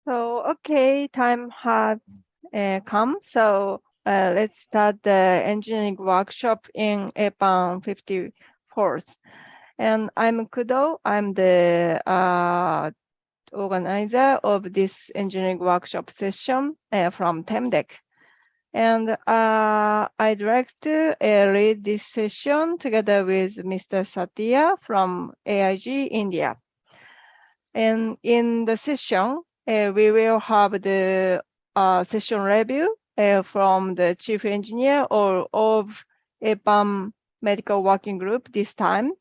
So, okay, time has come. So let's start the engineering workshop in APAN54. And I'm Kudo. I'm the organizer of this engineering workshop session from TEMDEC. And I'd like to lead this session together with Mr. Satya from AIG India. And in the session, we will have the session review from the chief engineer or of APAM Medical Working Group this time.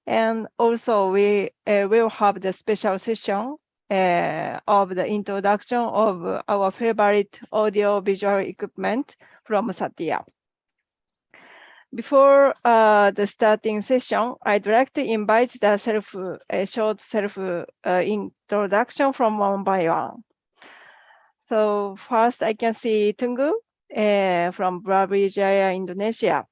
And also we will have the special session of the introduction of our favorite audio visual equipment from Satya. Before the starting session, I'd like to invite the short self introduction from one by one. So first, I can see Tunggu from Brawijaya, Indonesia.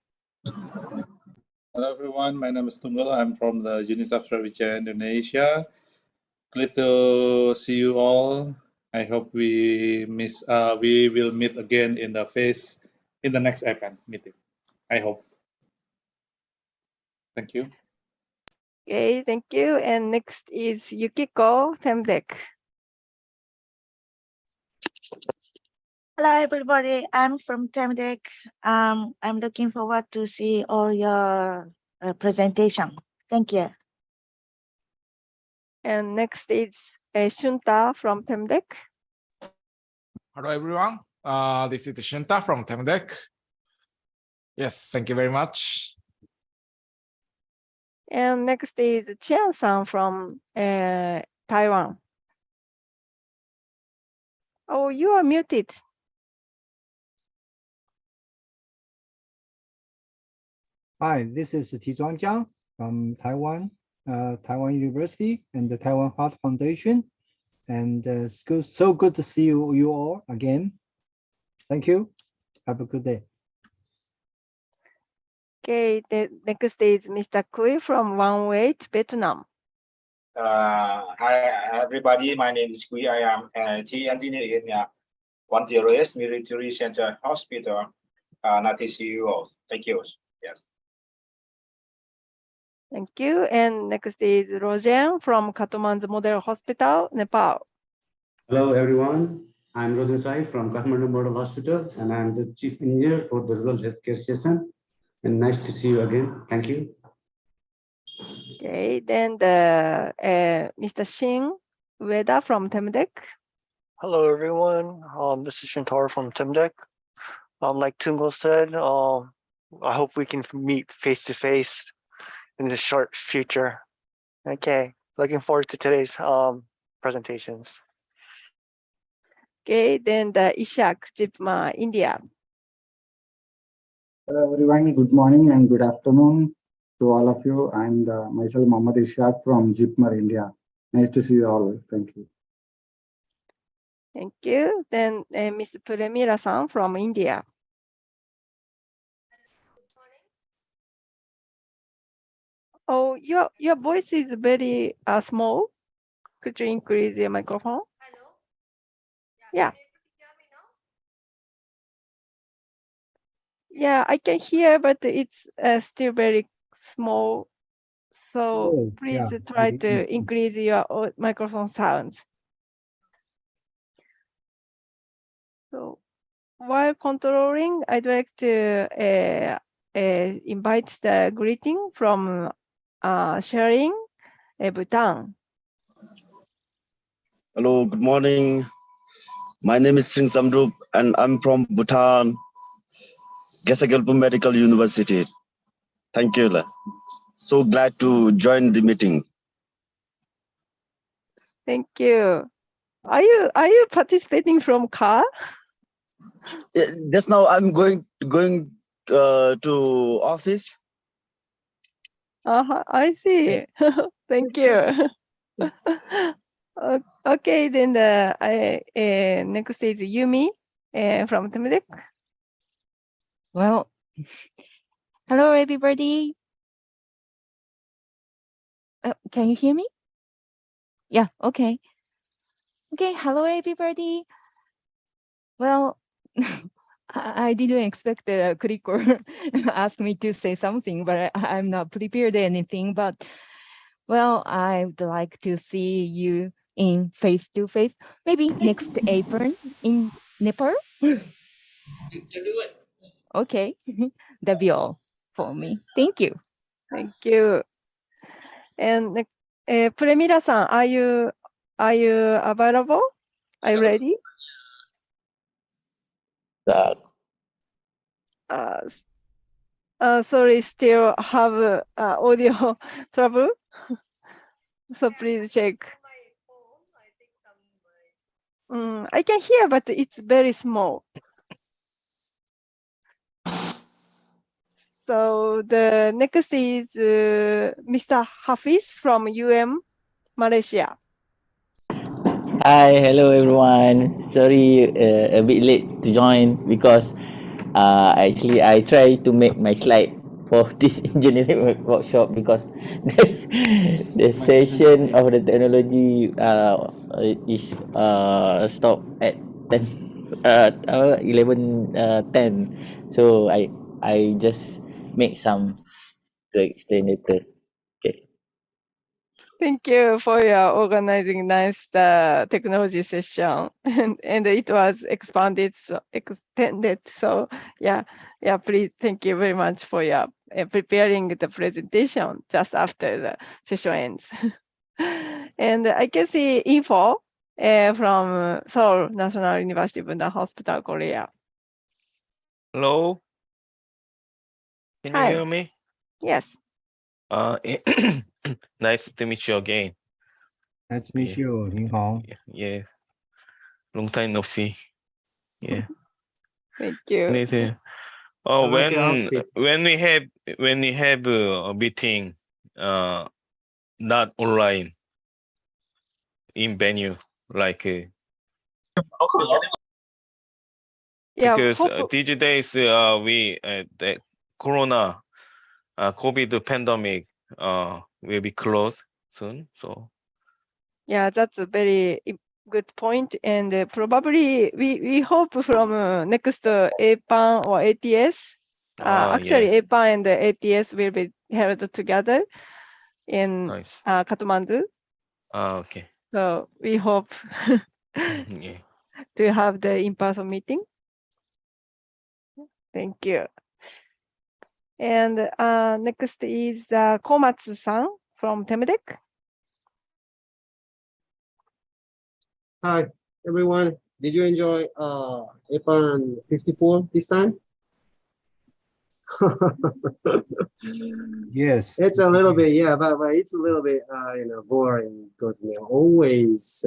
Hello everyone, my name is Tunggul. I'm from the unit of Brawijaya, Indonesia. Glad to see you all. I hope we will meet again in the next APAN meeting. I hope. Thank you. Okay, thank you. And next is Yukiko Temdek. Hello, everybody. I'm from TEMDEC. I'm looking forward to see all your presentation. Thank you. And next is Shunta from Temdek. Hello, everyone. This is Shunta from TEMDEC. Yes, thank you very much. And next is Chian-san from Taiwan. Oh, you are muted. Hi, this is Tizhuang Jiang from Taiwan, Taiwan University and the Taiwan Heart Foundation. And it's so good to see you all again. Thank you. Have a good day. Okay, the next is Mr. Kui from One Weight, Vietnam. Hi, everybody. My name is Kui. I am a chief engineer in 10S Military Center Hospital. Nice to see you all. Thank you. Yes. Thank you. And next is Rojan from Kathmandu Model Hospital, Nepal. Hello, everyone. I'm Rojan Sai from Kathmandu Model Hospital, and I'm the chief engineer for the rural healthcare session. And nice to see you again. Thank you. Okay, then the Mr. Shin Ueda from TEMDEC. Hello, everyone. This is Shintar from TEMDEC. Like Tungo said, I hope we can meet face to face in the short future. Okay, looking forward to today's presentations. Okay, then the Ishak Jipma, India. Hello everyone, good morning and good afternoon to all of you. I'm myself Mohammad Ishaq from Jipmar, India. Nice to see you all. Thank you. Thank you. Then Ms. Premira-san from India. Oh, your voice is very small. Could you increase your microphone? Hello? Yeah. Yeah, I can hear, but it's still very small. So please try to increase your microphone sounds. So while controlling, I'd like to invite the greeting from Sharing Bhutan. Hello, good morning. My name is Singh Samdrup and I'm from Bhutan, Gesagelpu Medical University. Thank you. So glad to join the meeting. Thank you. Are you participating from car? Just now I'm going to office. I see. Thank you. Okay, then the next is Yumi from TEMDEC. Well, hello everybody. Can you hear me? Yeah, okay. Okay, hello everybody. Well, I didn't expect the clicker ask me to say something, but I'm not prepared anything. But well, I would like to see you in face to face, maybe next APAN in Nepal. Okay, that'd be all for me. Thank you. Thank you. And Premira-san, are you available? Are you ready? Sorry, still have audio trouble. So please check. I can hear, but it's very small. So the next is Mr. Hafiz from Malaysia. Hi, hello everyone. Sorry, a bit late to join because actually I try to make my slide for this engineering workshop because the session of the technology is stopped at 11:10. So I just make some to explain later. Okay. Thank you for your organizing nice technology session, and it was extended. So yeah, please, thank you very much for your preparing the presentation just after the session ends. And I can see info from Seoul National University Bundang Hospital, Korea. Hello. Can you Hi. hear me? Yes. Nice to meet you again. Nice to meet you, 您好. Yeah. Long time no see. Yeah. Thank you. Later. I like your outfit. When we have a meeting, not online, in venue, like Yeah, because these days we the Corona, COVID pandemic will be closed soon. So yeah, that's a very good point. And probably we hope from next APAN or ATS. Actually, yeah. APAN and the ATS will be held together in Kathmandu. Okay. So we hope Yeah. to have the in-person meeting. Thank you. And next is Komatsu-san from Temdek. Hi, everyone. Did you enjoy APAN54 this time? Yes. It's a little bit, yeah, but it's a little bit, boring because always,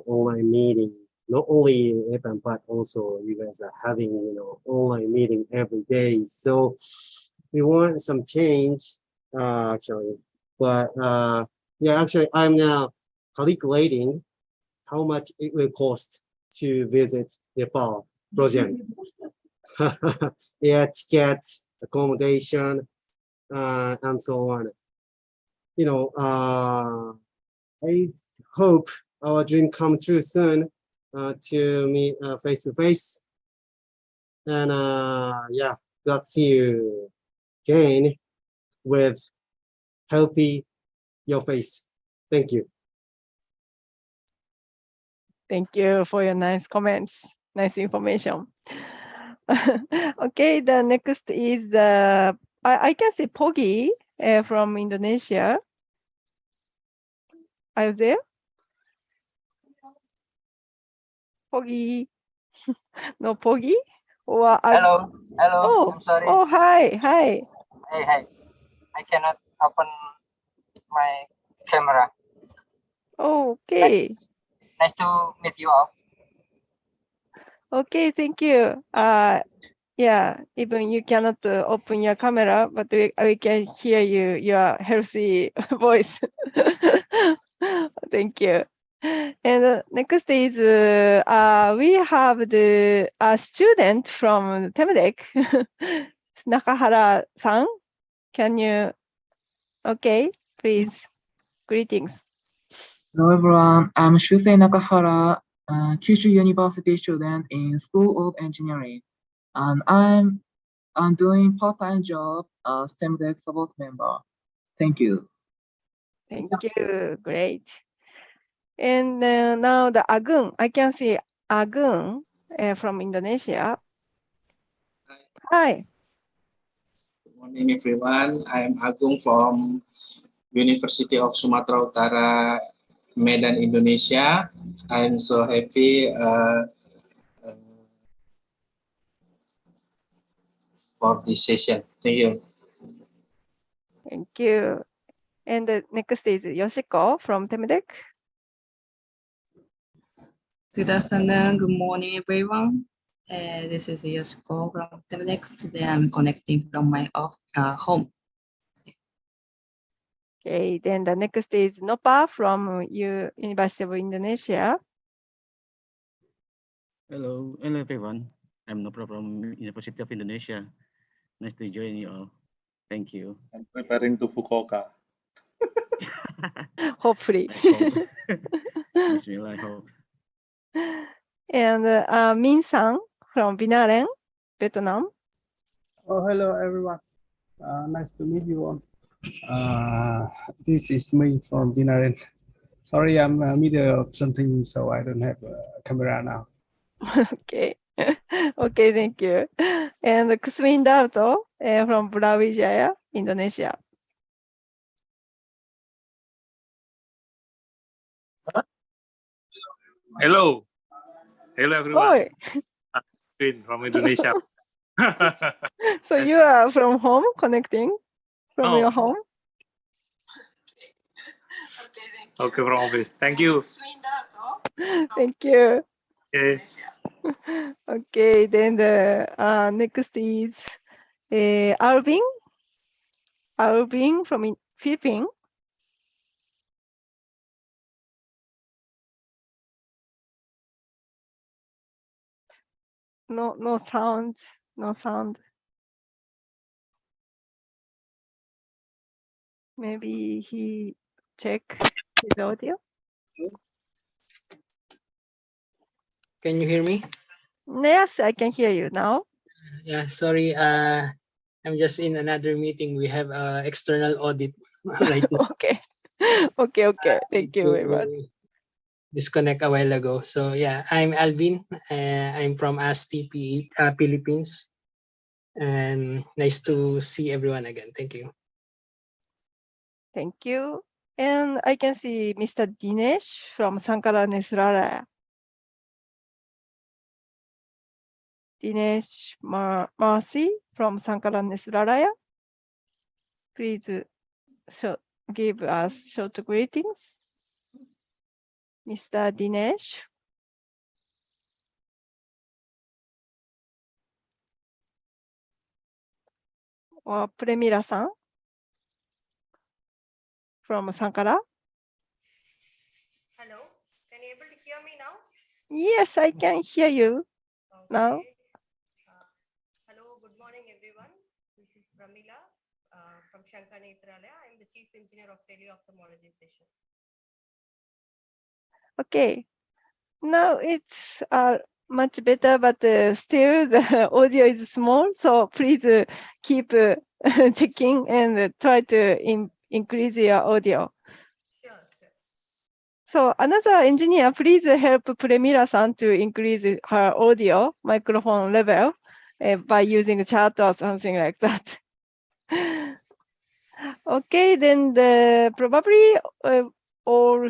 online meeting. Not only APAN, but also you guys are having, online meeting every day. So we want some change, actually. But yeah, actually, I'm now calculating how much it will cost to visit Nepal project. Yeah, ticket, accommodation, and so on. I hope our dream come true soon to meet face to face. And yeah, got to see you again with healthy your face. Thank you. Thank you for your nice comments, nice information. Okay, the next is I can see Pogi from Indonesia. Are you there? Pogi? No Pogi? Or Hello. Oh, I'm sorry. Oh, hi. Hey. I cannot open my camera. Okay. Nice to meet you all. Okay, thank you. Yeah, even you cannot open your camera, but we can hear you, your healthy voice. Thank you. And next is we have the student from Temdek, Nakahara-san. Can you? Okay, please. Greetings. Hello everyone, I'm Shusei Nakahara, Kyushu University student in School of Engineering, and I'm doing part-time job as STEM Deck support member. Thank you. Thank you. Great. And now the Agung. I can see Agung from Indonesia. Hi. Good morning, everyone. I'm Agung from University of Sumatera Utara, Medan, Indonesia. I'm so happy for this session. Thank you. Thank you. And the next is Yoshiko from Temdek. Good afternoon, good morning, everyone. This is Yoshiko from Temdek. Today I'm connecting from my home. Okay, then the next is Nopa from University of Indonesia. Hello everyone. I'm Nopra from University of Indonesia. Nice to join you all. Thank you. I'm preparing to Fukuoka. Hopefully. Bismillah, I hope. And Min Sang from Vinaren, Vietnam. Oh, hello everyone. Nice to meet you all. This is me from Vinaren. Sorry, I'm middle of something, so I don't have a camera now. Okay. Okay, thank you. And Kusmin Dauto from Brawijaya, Indonesia. Hello. Hello, everyone. Oi. I'm from Indonesia. So you are from home, connecting from Oh. your home? Okay, from office. Thank you. Thank you. Okay. Okay, then the next is Alvin. Alvin from Philippines. No sound. No sound. Maybe he check his audio. Can you hear me? Yes, I can hear you now. Yeah, sorry. I'm just in another meeting. We have external audit right now. Okay. Okay. Thank you very much. Disconnect a while ago. So yeah, I'm Alvin. I'm from ASTP, Philippines. And nice to see everyone again. Thank you. Thank you. And I can see Mr. Dinesh from Sankara Nesralaya. Dinesh Marcy from Sankara Nesralaya. Please give us short greetings. Mr. Dinesh. Or Premira-san from Sankara. Hello, can you able to hear me now? Yes, I can hear you now. Hello, good morning, everyone. This is Pramila from Shankar Netralaya. I'm the Chief Engineer of Teleophthalmology session. Okay. Now it's much better, but still the audio is small. So please keep checking and try to increase your audio. Sure. So another engineer, please help Premira-san to increase her audio microphone level by using chat or something like that. Okay, then probably all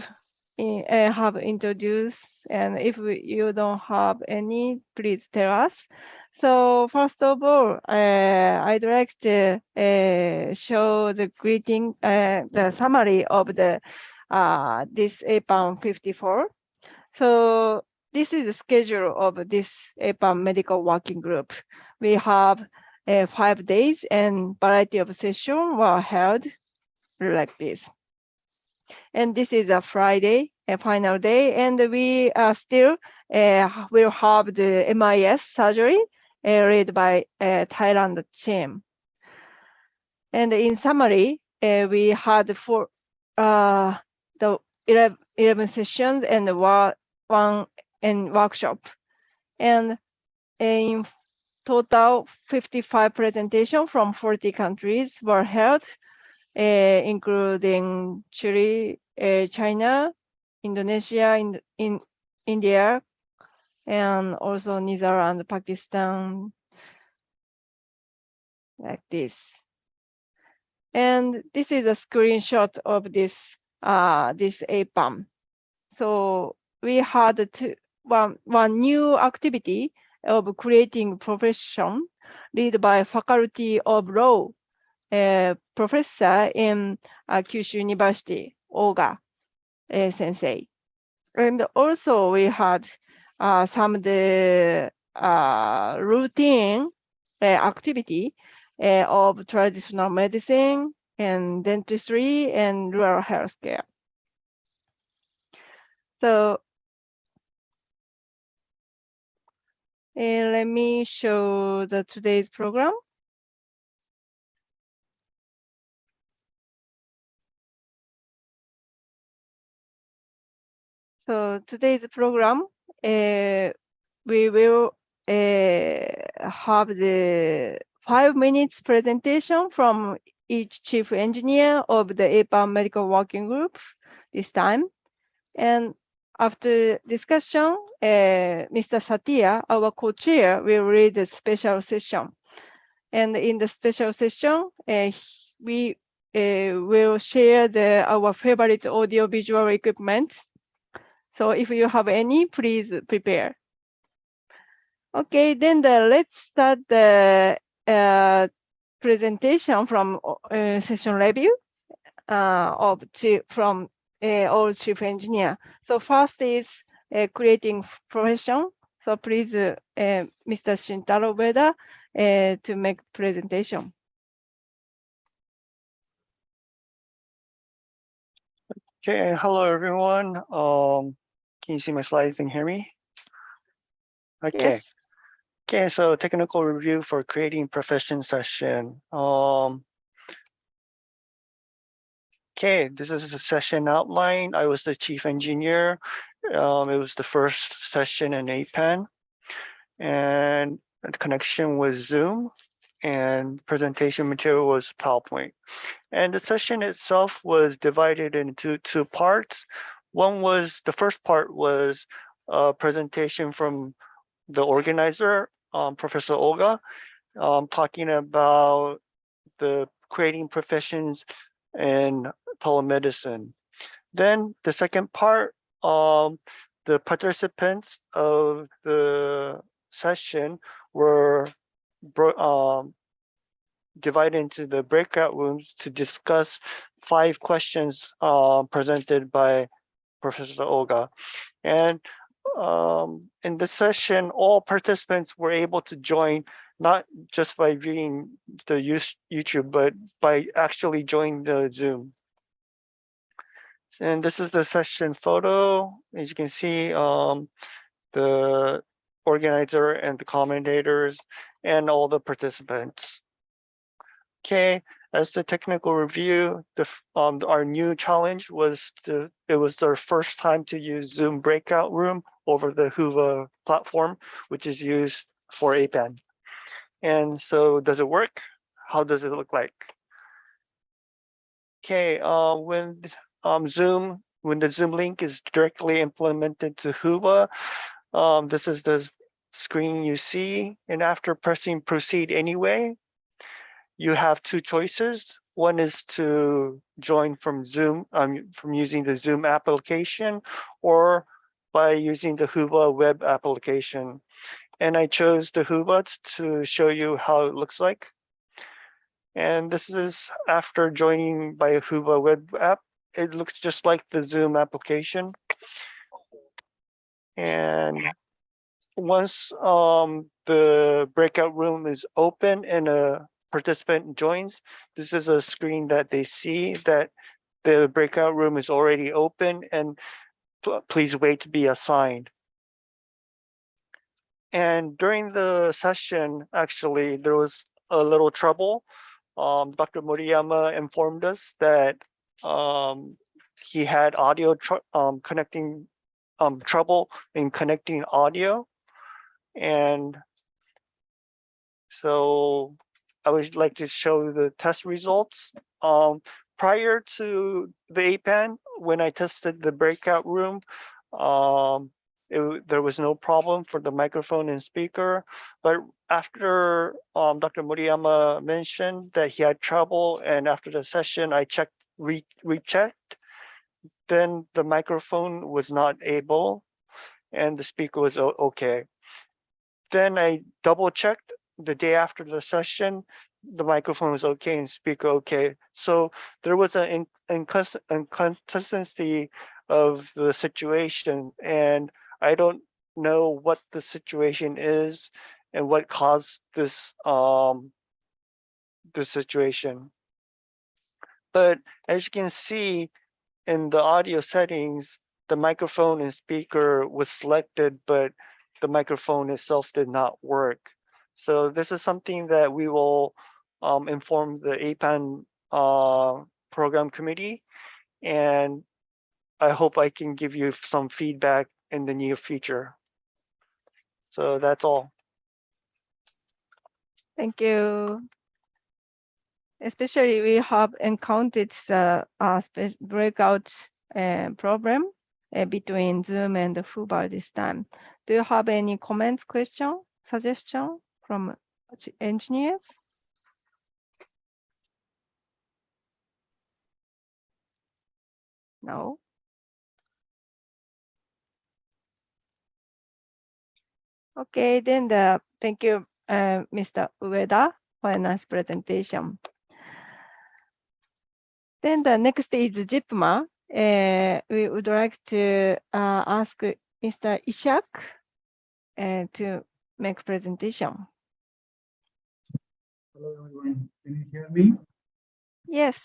have introduced, and if you don't have any, please tell us. So first of all, I'd like to show the greeting, the summary of the this APAN54. So this is the schedule of this APAN medical working group. We have 5 days and variety of sessions were held like this. And this is a Friday, a final day, and we still will have the MIS surgery led by Thailand team. And in summary, we had the 11 sessions and one workshop. And in total, 55 presentations from 40 countries were held, including Chile, China, Indonesia, in India, and also Netherlands, Pakistan, like this. And this is a screenshot of this APAN. So we had one new activity of creating profession led by Faculty of Law professor in Kyushu University, Oga sensei. And also we had some of the routine activity of traditional medicine and dentistry and rural healthcare. So let me show today's program. So today's program, we will have the 5 minutes presentation from each chief engineer of the APAN Medical Working Group this time. And after discussion, Mr. Satya, our co-chair, will lead the special session. And in the special session, we will share our favorite audio-visual equipment. So if you have any, please prepare. Okay, then let's start the presentation from session review from all chief engineer. So first is creating profession. So please, Mr. Shintaro Ueda, to make presentation. Okay, hello everyone. Can you see my slides and hear me? Okay. Yes. Okay, so technical review for creating profession session. Okay, this is a session outline. I was the chief engineer. It was the first session in APAN, and the connection was Zoom, and presentation material was PowerPoint. And the session itself was divided into 2 parts. The first part was a presentation from the organizer, Professor Oga, talking about the creating professions in telemedicine. Then the second part, the participants of the session were divided into the breakout rooms to discuss 5 questions presented by Professor Oga. And in this session, all participants were able to join, not just by viewing the YouTube, but by actually joining the Zoom. And this is the session photo. As you can see, the organizer and the commentators and all the participants. Okay, as the technical review, our new challenge was it was their first time to use Zoom breakout room over the Huva platform, which is used for APAN. And so does it work? How does it look like? Okay, when the Zoom link is directly implemented to Huva, this is the screen you see. And after pressing proceed anyway, you have 2 choices. One is to join from Zoom, from using the Zoom application, or by using the Huva web application. And I chose the Huva to show you how it looks like. And this is after joining by a Huva web app. It looks just like the Zoom application. And once the breakout room is open and a participant joins, this is a screen that they see that the breakout room is already open and please wait to be assigned. And during the session, actually, there was a little trouble. Dr. Moriyama informed us that he had audio trouble in connecting audio, and so I would like to show the test results. Prior to the APAN, when I tested the breakout room, there was no problem for the microphone and speaker. But after Dr. Moriyama mentioned that he had trouble, and after the session, I rechecked, then the microphone was not able, and the speaker was okay. Then I double checked the day after the session, the microphone was okay and speaker okay. So there was an inconsistency of the situation, and I don't know what the situation is and what caused this this situation. But as you can see in the audio settings, the microphone and speaker was selected, but the microphone itself did not work. So this is something that we will inform the APAN program committee, and I hope I can give you some feedback in the near future. So that's all. Thank you. Especially we have encountered the breakout problem between Zoom and Fubar this time. Do you have any comments, question, suggestion from engineers? No. Okay, then thank you, Mr. Ueda, for a nice presentation. Then the next is JIPMA. We would like to ask Mr. Ishak to make presentation. Hello everyone, can you hear me? Yes.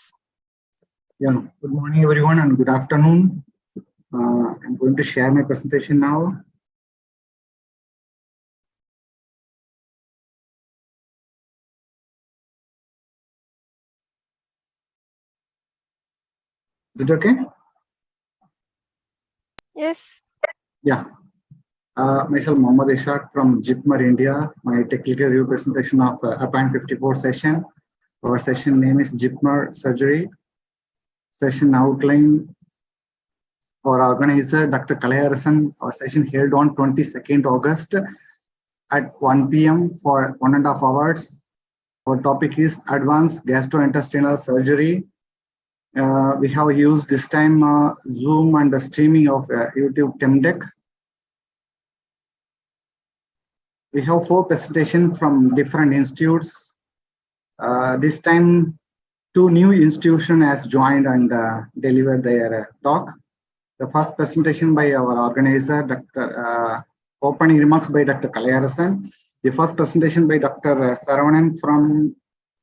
Yeah, good morning everyone and good afternoon. I'm going to share my presentation now. Is it okay? Yes. Yeah. Myself, Mohammad Ishaq from JIPMER, India. My technical review presentation of APAN54 session. Our session name is JIPMER Surgery. Session outline. Our organizer, Dr. Kalaharasan. Our session held on 22nd August at 1 p.m. for 1.5 hours. Our topic is Advanced Gastrointestinal Surgery. We have used this time Zoom and the streaming of YouTube TEMDEC. We have 4 presentations from different institutes. This time, 2 new institutions has joined and delivered their talk. The first presentation by our organizer, opening remarks by Dr. Kalaharasan. The first presentation by Dr. Saravanan from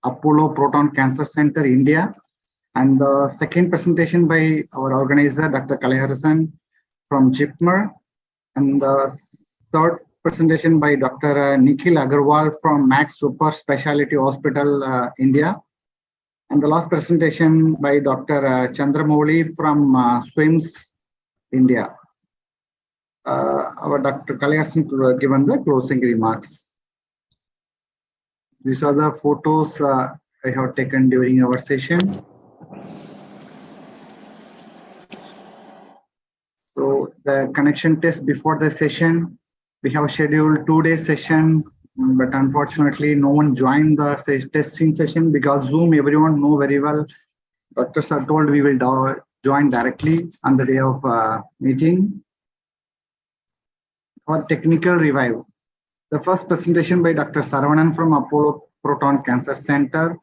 Apollo Proton Cancer Center, India. And the second presentation by our organizer, Dr. Kalaharasan from JIPMER. And the third presentation by Dr. Nikhil Agarwal from Max Super Specialty Hospital, India. And the last presentation by Dr. Chandramouli from SWIMS, India. Our Dr. Kalaharasan given the closing remarks. These are the photos I have taken during our session. So the connection test before the session, we have scheduled 2-day session, but unfortunately no one joined the testing session because Zoom, everyone know very well. Doctors are told we will join directly on the day of meeting. Our technical revive. The first presentation by Dr. Saravanan from Apollo Proton Cancer Center.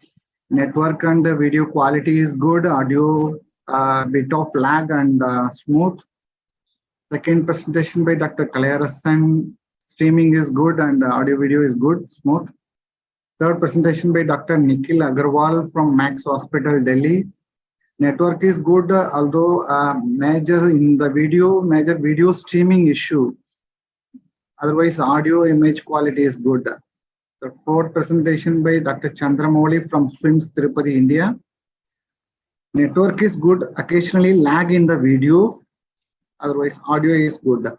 Network and video quality is good, audio bit of lag and smooth. Second presentation by Dr. Kalaharasan, streaming is good and audio video is good, smooth. Third presentation by Dr. Nikhil Agarwal from Max Hospital, Delhi. Network is good, although major video streaming issue. Otherwise, audio image quality is good. The fourth presentation by Dr. Chandramouli from SWIMS, Tirupati, India. Network is good, occasionally lag in the video, otherwise audio is good.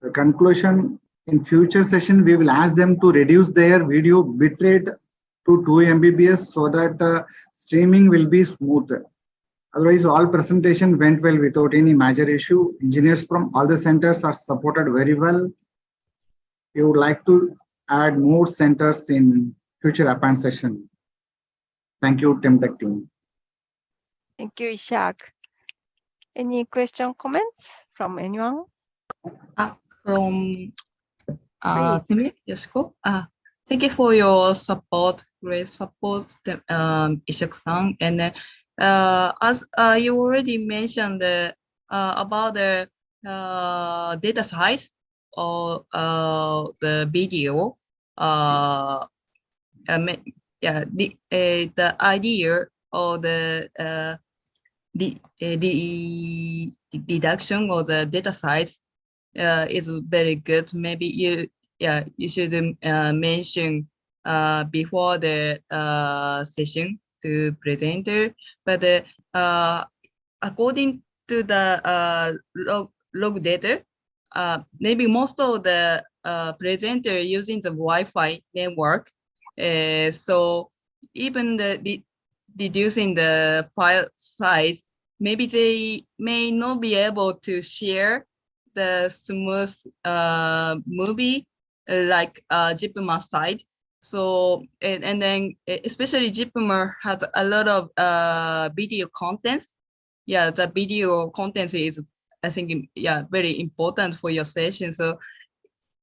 The conclusion, in future session, we will ask them to reduce their video bitrate to 2 Mbps so that streaming will be smooth. Otherwise, all presentation went well without any major issue. Engineers from all the centers are supported very well. We would like to add more centers in future APAN session. Thank you, TEMTech team. Thank you, Ishak. Any question, comments from anyone? From Timmy, yes, go. Thank you for your support, great support, Ishak-san. And as you already mentioned about the data size or the video, yeah, the idea or the deduction or the data size is very good. Maybe you should mention before the session to presenter. But according to the log data, maybe most of the presenter using the Wi-Fi network. So even the reducing the file size, maybe they may not be able to share the smooth movie like Jipmer side. So and then especially Jipmer has a lot of video contents. Yeah, the video content is, I think, yeah, very important for your session. So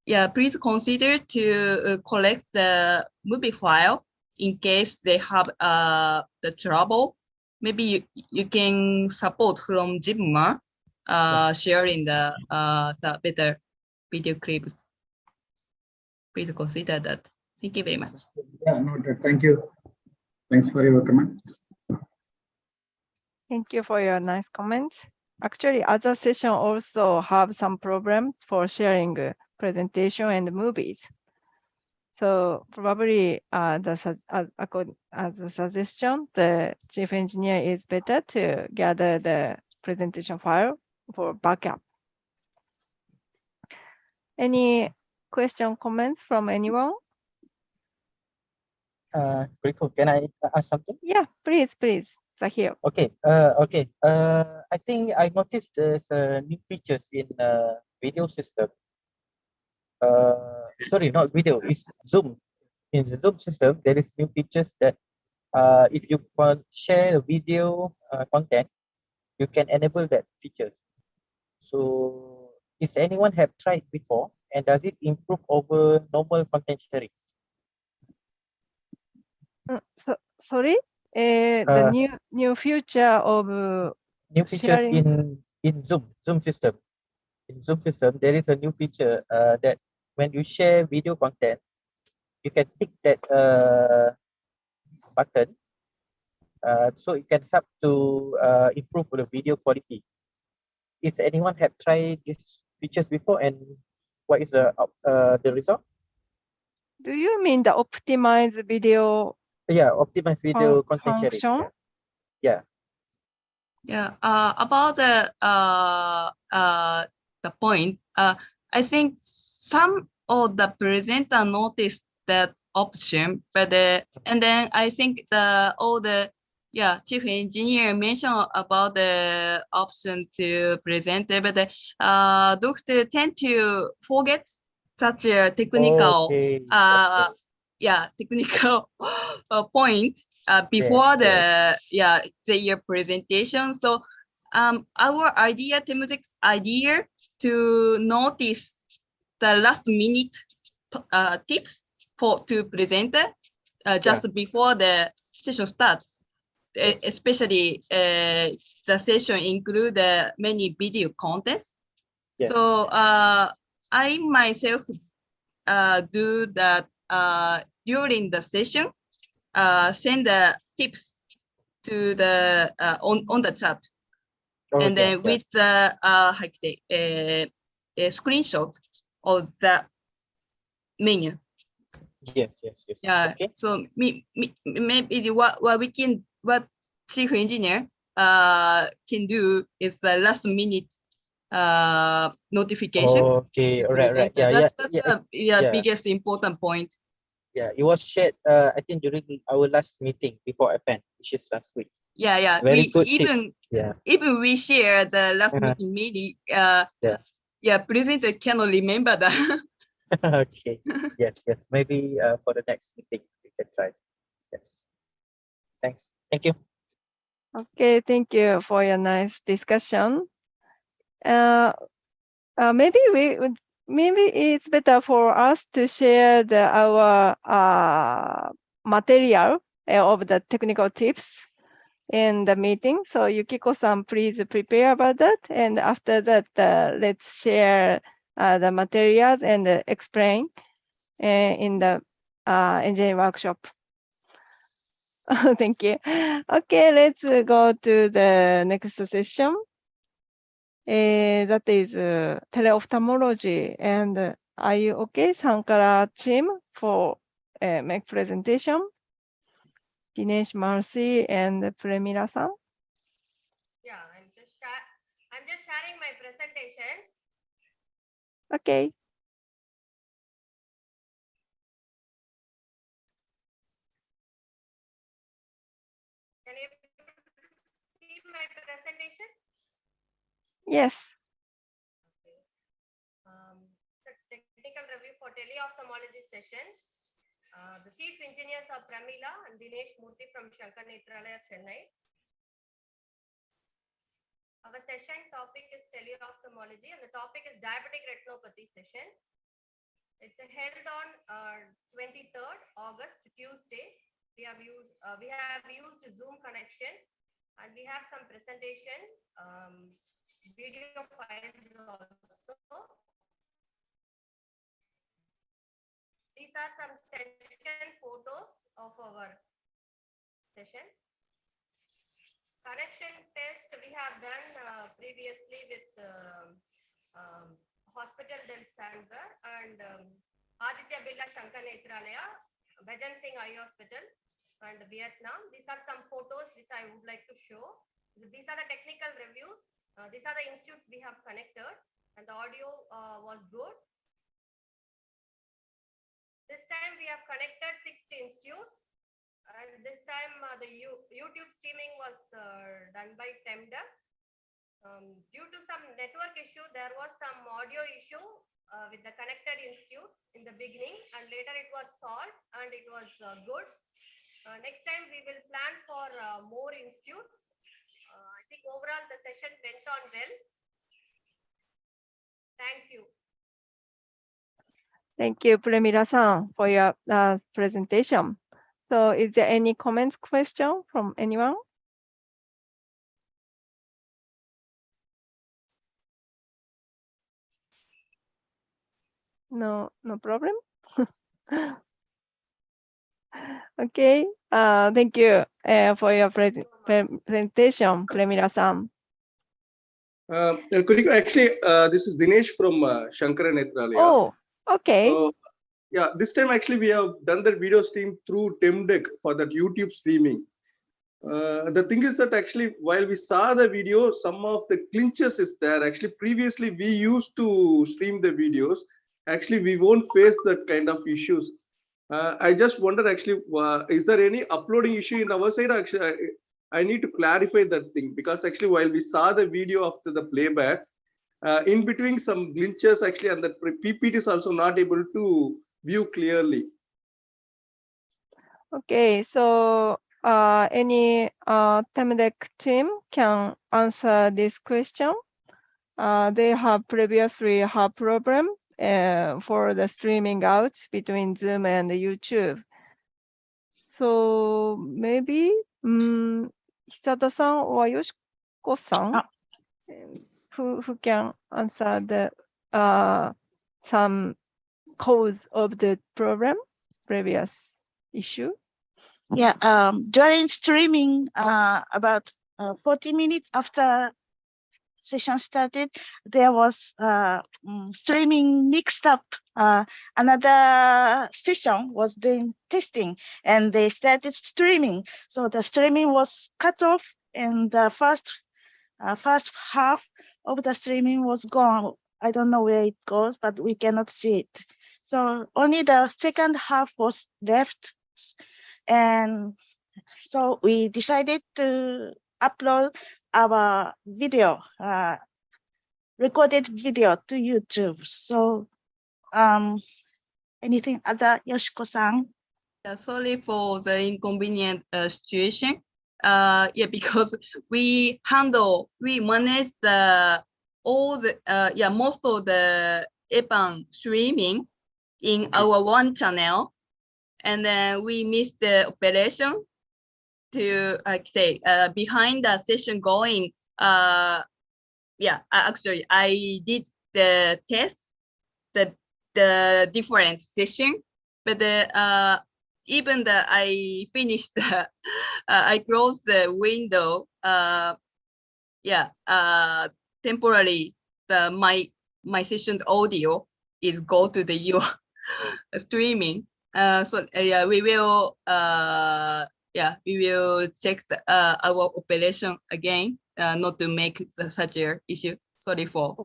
yeah, please consider to collect the movie file in case they have the trouble. Maybe you can support from Jipmer sharing the better video clips. Please consider that. Thank you very much. Yeah, noted. Thank you. Thanks for your comments. Thank you for your nice comments. Actually, other session also have some problems for sharing presentation and movies. So probably according as a suggestion, the chief engineer is better to gather the presentation file for backup. Any question, comments from anyone? Rico, can I ask something? Yeah, please, Sahil. Okay. I think I noticed there's new features in video system. Sorry, not video. It's Zoom. In the Zoom system, there is new features that if you want share a video content, you can enable that feature. So, is anyone have tried before, and does it improve over normal content sharing? Sorry, the new feature of new features sharing. in Zoom system. In Zoom system, there is a new feature that when you share video content, you can tick that button, so it can help to improve the video quality. If anyone have tried these features before, and what is the result? Do you mean the optimized video? Yeah, optimized video content function? sharing. Yeah. Yeah. About the point, I think some of the presenter noticed that option, but and then I think all the chief engineer mentioned about the option to present, but doctor tend to forget such a technical technical point before their presentation. So our idea, Temutech's idea, to notice the last minute tips to presenter just before the session starts. Especially the session include many video contents. So I myself do that during the session, send the tips to the on the chat, and then with the a screenshot of the menu. Yes. Yeah. Okay. So maybe what chief engineer can do is the last minute notification. Okay, to right. presenter. That's Yeah. the biggest important point. Yeah, it was shared, I think during our last meeting before APAN, which is last week. Yeah, It's very we good even tips. Yeah. even we share the last meeting. Yeah, presenter cannot remember that. Okay. Yes. Maybe for the next meeting we can try. Yes. Thanks. Thank you. Okay, thank you for your nice discussion. Maybe it's better for us to share our material of the technical tips in the meeting. So Yukiko-san, please prepare about that. And after that, let's share the materials and explain in the engineering workshop. Thank you. Okay, let's go to the next session. That is teleophthalmology. And are you okay, Sankara team, for make presentation? Dinesh, Marcy, and Premila-san. Yeah, I'm just sharing my presentation. Okay. Can you see my presentation? Yes. So technical review for teleophthalmology session. The chief engineers are Pramila and Dinesh Murthy from Shankar Netralaya, Chennai. Our session topic is teleophthalmology and the topic is diabetic retinopathy session. It's held on 23rd August, Tuesday. We have used Zoom connection and we have some presentation video files also. These are some session photos of our session. Connection test we have done previously with Hospital del Sanver and Aditya Birla Shankar Netralaya, Bhajan Singh Eye Hospital and Vietnam. These are some photos which I would like to show. These are the technical reviews. These are the institutes we have connected and the audio was good. This time we have connected 60 institutes and this time the YouTube streaming was done by TEMDEC. Due to some network issue, there was some audio issue with the connected institutes in the beginning and later it was solved and it was good. Next time we will plan for more institutes. I think overall the session went on well. Thank you. Thank you, Premila-san, for your presentation. So is there any comments, question from anyone? No problem. Okay, thank you for your presentation, Premila-san. Actually, this is Dinesh from Shankara Netralaya. Oh, okay. So, yeah, this time actually we have done the video stream through TEMDEC for that YouTube streaming. The thing is that actually while we saw the video, some of the clinches is there. Actually, previously we used to stream the videos. Actually, we won't face that kind of issues. I just wonder actually, is there any uploading issue in our side? Actually, I need to clarify that thing because actually while we saw the video after the playback, in between some glitches actually and the PPT is also not able to view clearly. Okay, so any TEMDEC team can answer this question. They have previously had problem for the streaming out between Zoom and YouTube. So maybe Hisada-san or Yoshiko-san who can answer the some cause of the problem, previous issue. Yeah, during streaming, about 40 minutes after session started, there was streaming mixed up. Another session was doing testing, and they started streaming. So the streaming was cut off, and the first half of the streaming was gone. I don't know where it goes, but we cannot see it. So only the second half was left, and so we decided to upload our video, recorded video to YouTube. So anything other, Yoshiko-san? Yeah, sorry for the inconvenient situation. Yeah, because we manage all the most of the APAN streaming in our one channel, and then we missed the operation to say behind the session going. Yeah, actually I did the test, the different session, but even that I finished, I closed the window. Yeah, temporarily my session audio is go to the your streaming. So yeah, we will we will check our operation again, not to make such a issue. Sorry for.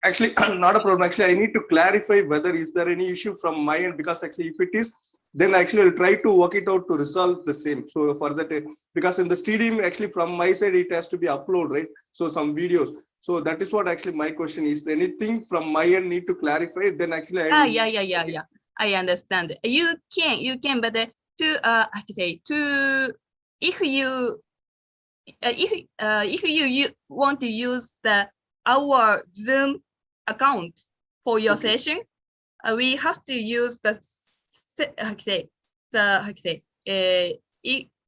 Actually, not a problem. Actually, I need to clarify whether is there any issue from my end, because actually if it is, then actually I'll try to work it out to resolve the same. So for that, because in the stream, actually from my side, it has to be uploaded, right? So some videos. So that is what actually my question is. Anything from my end need to clarify, then actually I will... Yeah. I understand. You can, but to I can say to if you want to use our Zoom account for your session, we have to use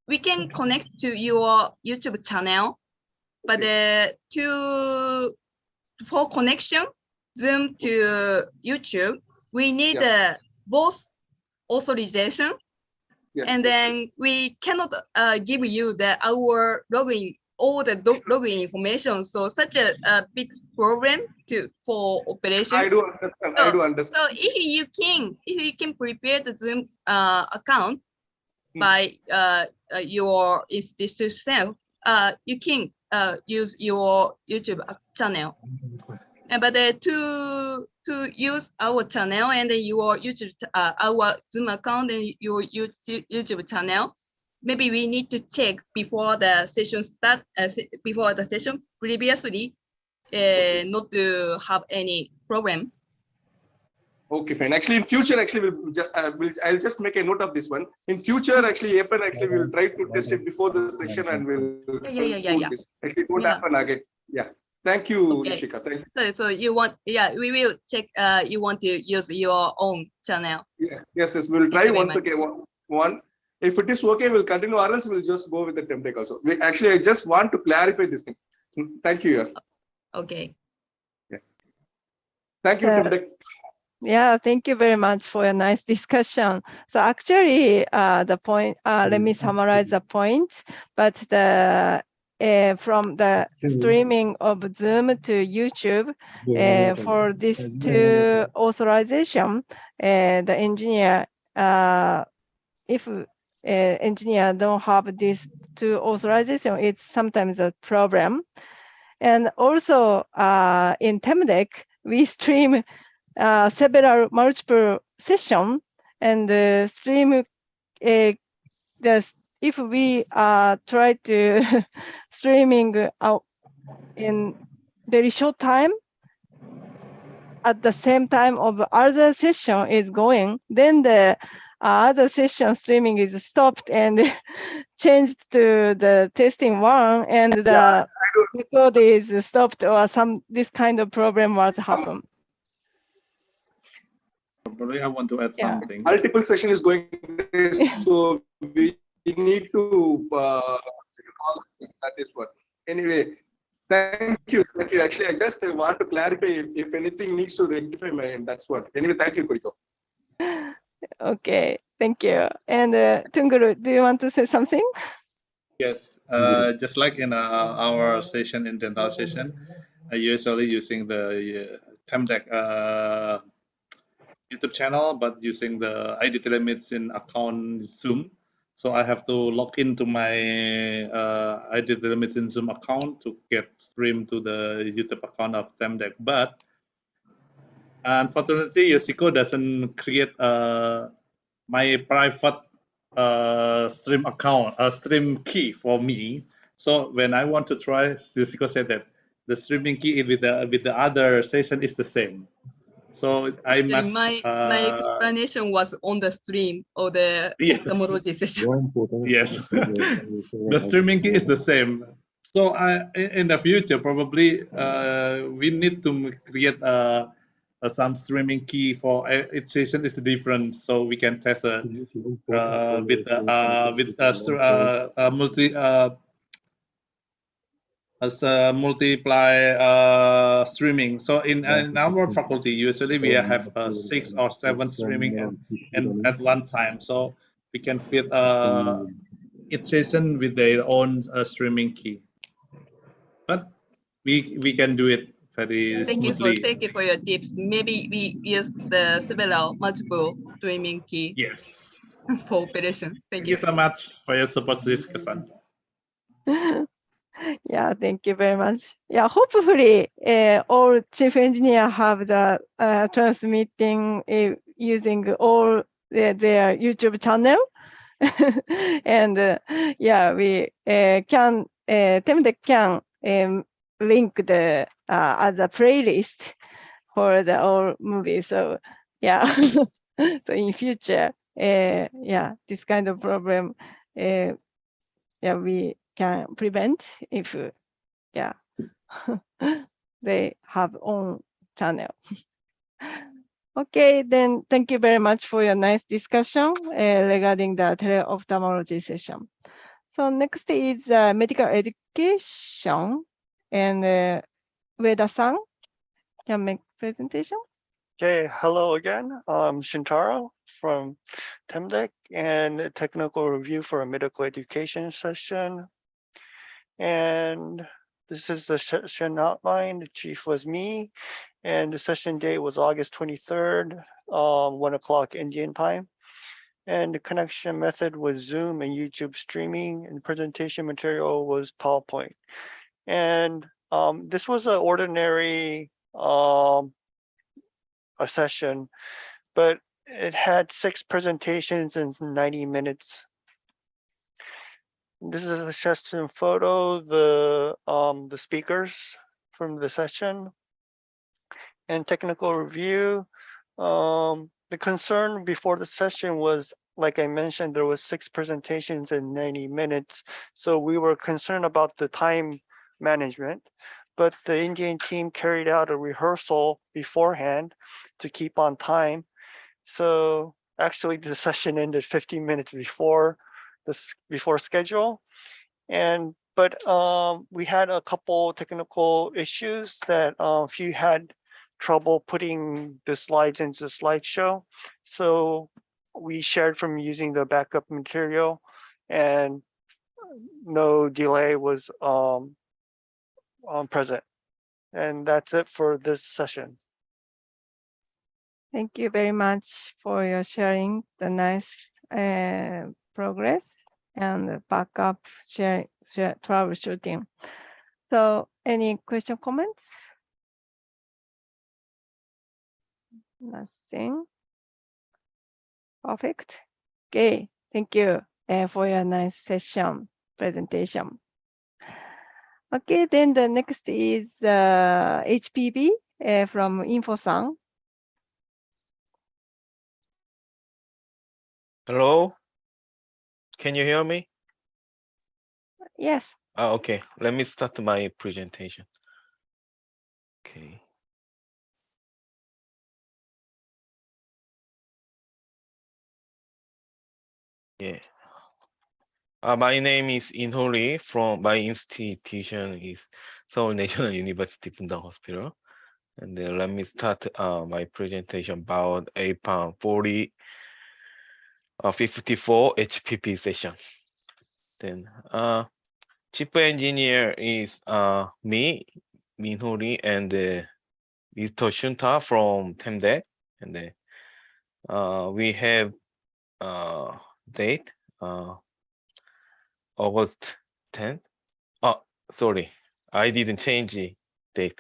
we can connect to your YouTube channel, but for connection Zoom to YouTube, we need both authorization, and then we cannot give you our login, all the login information. So such a big problem for operation. I do understand. I do understand. So if you can prepare the Zoom account by your institution, you can use your YouTube channel. But to use our channel and your YouTube, our Zoom account and your YouTube channel, maybe we need to check before the session start, before the session previously, not to have any problem. Okay, fine. Actually, in future, actually, I'll just make a note of this one. In future, actually, APAN actually will try to test it before the session, and will Yeah. Actually, it won't happen again. Yeah. Thank you, Yoshika. Thank you. So you want, we will check. You want to use your own channel. Yeah. Yes. We'll try once again. One. If it is okay, we'll continue. Or else we'll just go with the TEMDEC also. Actually, I just want to clarify this thing. Thank you. Okay. Yeah. Thank you, TEMDEC. Yeah, thank you very much for a nice discussion. So actually, the point, let me summarize the points, but from the streaming of Zoom to YouTube, for this two authorization, the engineer, if engineer don't have these two authorization, it's sometimes a problem. And also in TEMDEC, we stream several multiple session, and stream if we try to streaming out in very short time at the same time of other session is going, then the other session streaming is stopped and changed to the testing one, and the record is stopped, or this kind of problem was happen. Probably I want to add something. Multiple session is going, so we need to that is what. Anyway, thank you. Actually, I just want to clarify if anything needs to rectify my end. That's what. Anyway, thank you, Kuriko. Okay, thank you. And Tunguru, do you want to say something? Yes, just like in our session, in dental session, I usually using the Temdeck YouTube channel, but using the ID telemedicine account Zoom. So I have to log into my ID telemedicine Zoom account to get streamed to the YouTube account of Temdeck. But unfortunately, Yoshiko doesn't create my private stream account, a stream key for me. So when I want to try, Yoshiko said that the streaming key with the other session is the same. So I Actually, must. my explanation was on the stream of the Yes. ophthalmology session. Yes, the streaming key is the same. So in the future, probably we need to create some streaming key for each session is different, so we can test with multi as a multiply streaming. So in our faculty, usually we have 6 or 7 streaming and at one time. So we can fit each session with their own streaming key. But we can do it very smoothly. Thank you for your tips. Maybe we use the several multiple streaming key. Yes. For operation. Thank you so much for your support, Kasan. Yeah, thank you very much. Yeah, hopefully all chief engineer have the transmitting using all their YouTube channel. And yeah, we can Temdeck can link the as a playlist for the all movies. So yeah, so in future, yeah, this kind of problem, yeah, we can prevent if yeah they have own channel. Okay, then thank you very much for your nice discussion regarding the teleophthalmology session. So next is medical education, and Ueda-san can make presentation. Okay, hello again. I'm Shintaro from Temdeck and a technical review for a medical education session. And this is the session outline. The chief was me, and the session date was August 23rd, 1 o'clock Indian time. And the connection method was Zoom and YouTube streaming, and presentation material was PowerPoint. And this was an ordinary a session, but it had 6 presentations in 90 minutes. This is a session photo, the speakers from the session, and technical review. The concern before the session was, like I mentioned, there was 6 presentations in 90 minutes. So we were concerned about the time management, but the Indian team carried out a rehearsal beforehand to keep on time. So actually the session ended 15 minutes before schedule. But we had a couple technical issues that if you had trouble putting the slides into the slideshow. So we shared from using the backup material, and no delay was present. And that's it for this session. Thank you very much for your sharing the nice progress and backup share troubleshooting. So any question, comments? Nothing. Perfect. Okay, thank you for your nice session presentation. Okay, then the next is HPB from InfoSan. Hello? Can you hear me? Yes. Okay, let me start my presentation. Okay. Yeah. My name is In-ho Lee from my institution is Seoul National University Bundang Hospital. And then let me start my presentation about APAN54 HPP session. Then chief engineer is me, Minhori and Mr. Shunta from Temdek, and we have date August 10th. Oh, sorry, I didn't change the date.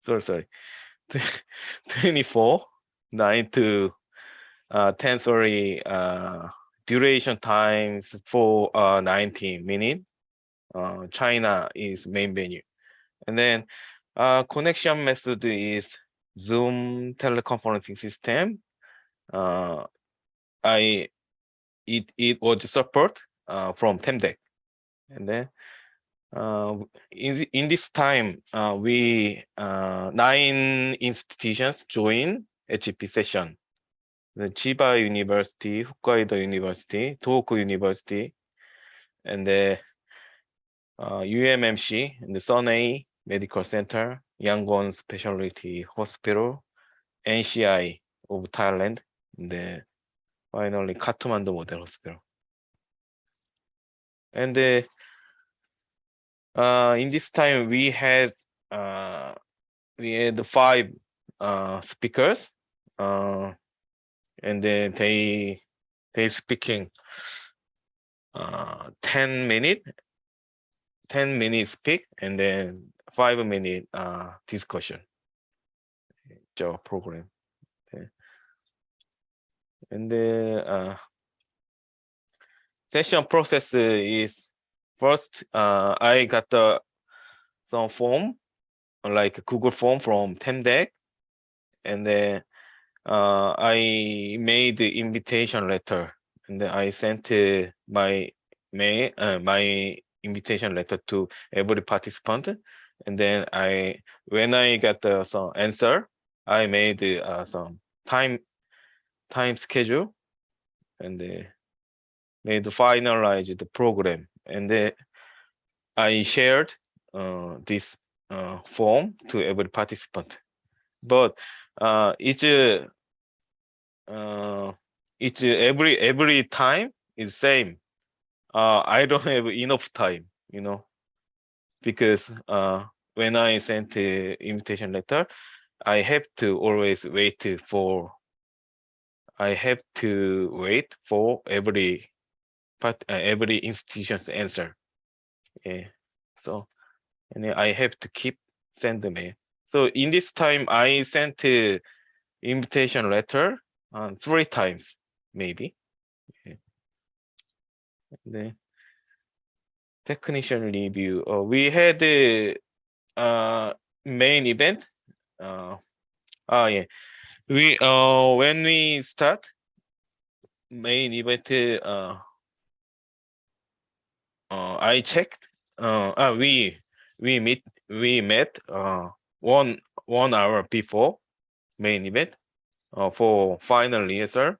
Sorry. 24, 9 to 10:30 duration times for 19 minutes. China is main venue. And then connection method is Zoom teleconferencing system. It was support from Temdek. And then in this time, we 9 institutions join HEP session. The Chiba University, Hokkaido University, Tohoku University, and the UMMC, and the Sonei Medical Center, Yangon Specialty Hospital, NCI of Thailand, and finally Kathmandu Model Hospital. And in this time we had 5 speakers, and then they speaking 10 minutes speak, and then 5 minute discussion. It's our program. Okay. And the session process is first I got some form, like a Google form from Temdek, and then I made the invitation letter, and then I sent my invitation letter to every participant, and then when I got some answer, I made some time schedule, and made finalize the program, and I shared this form to every participant. But every time is same. I don't have enough time, because when I sent the invitation letter, I have to always wait for every institution's answer. Yeah. So, and then I have to keep send the mail. So in this time, I sent invitation letter 3 times, maybe. Okay. And then technician review. We had the main event. Yeah. We when we start main event, I checked. We met 1 hour before main event for final rehearsal,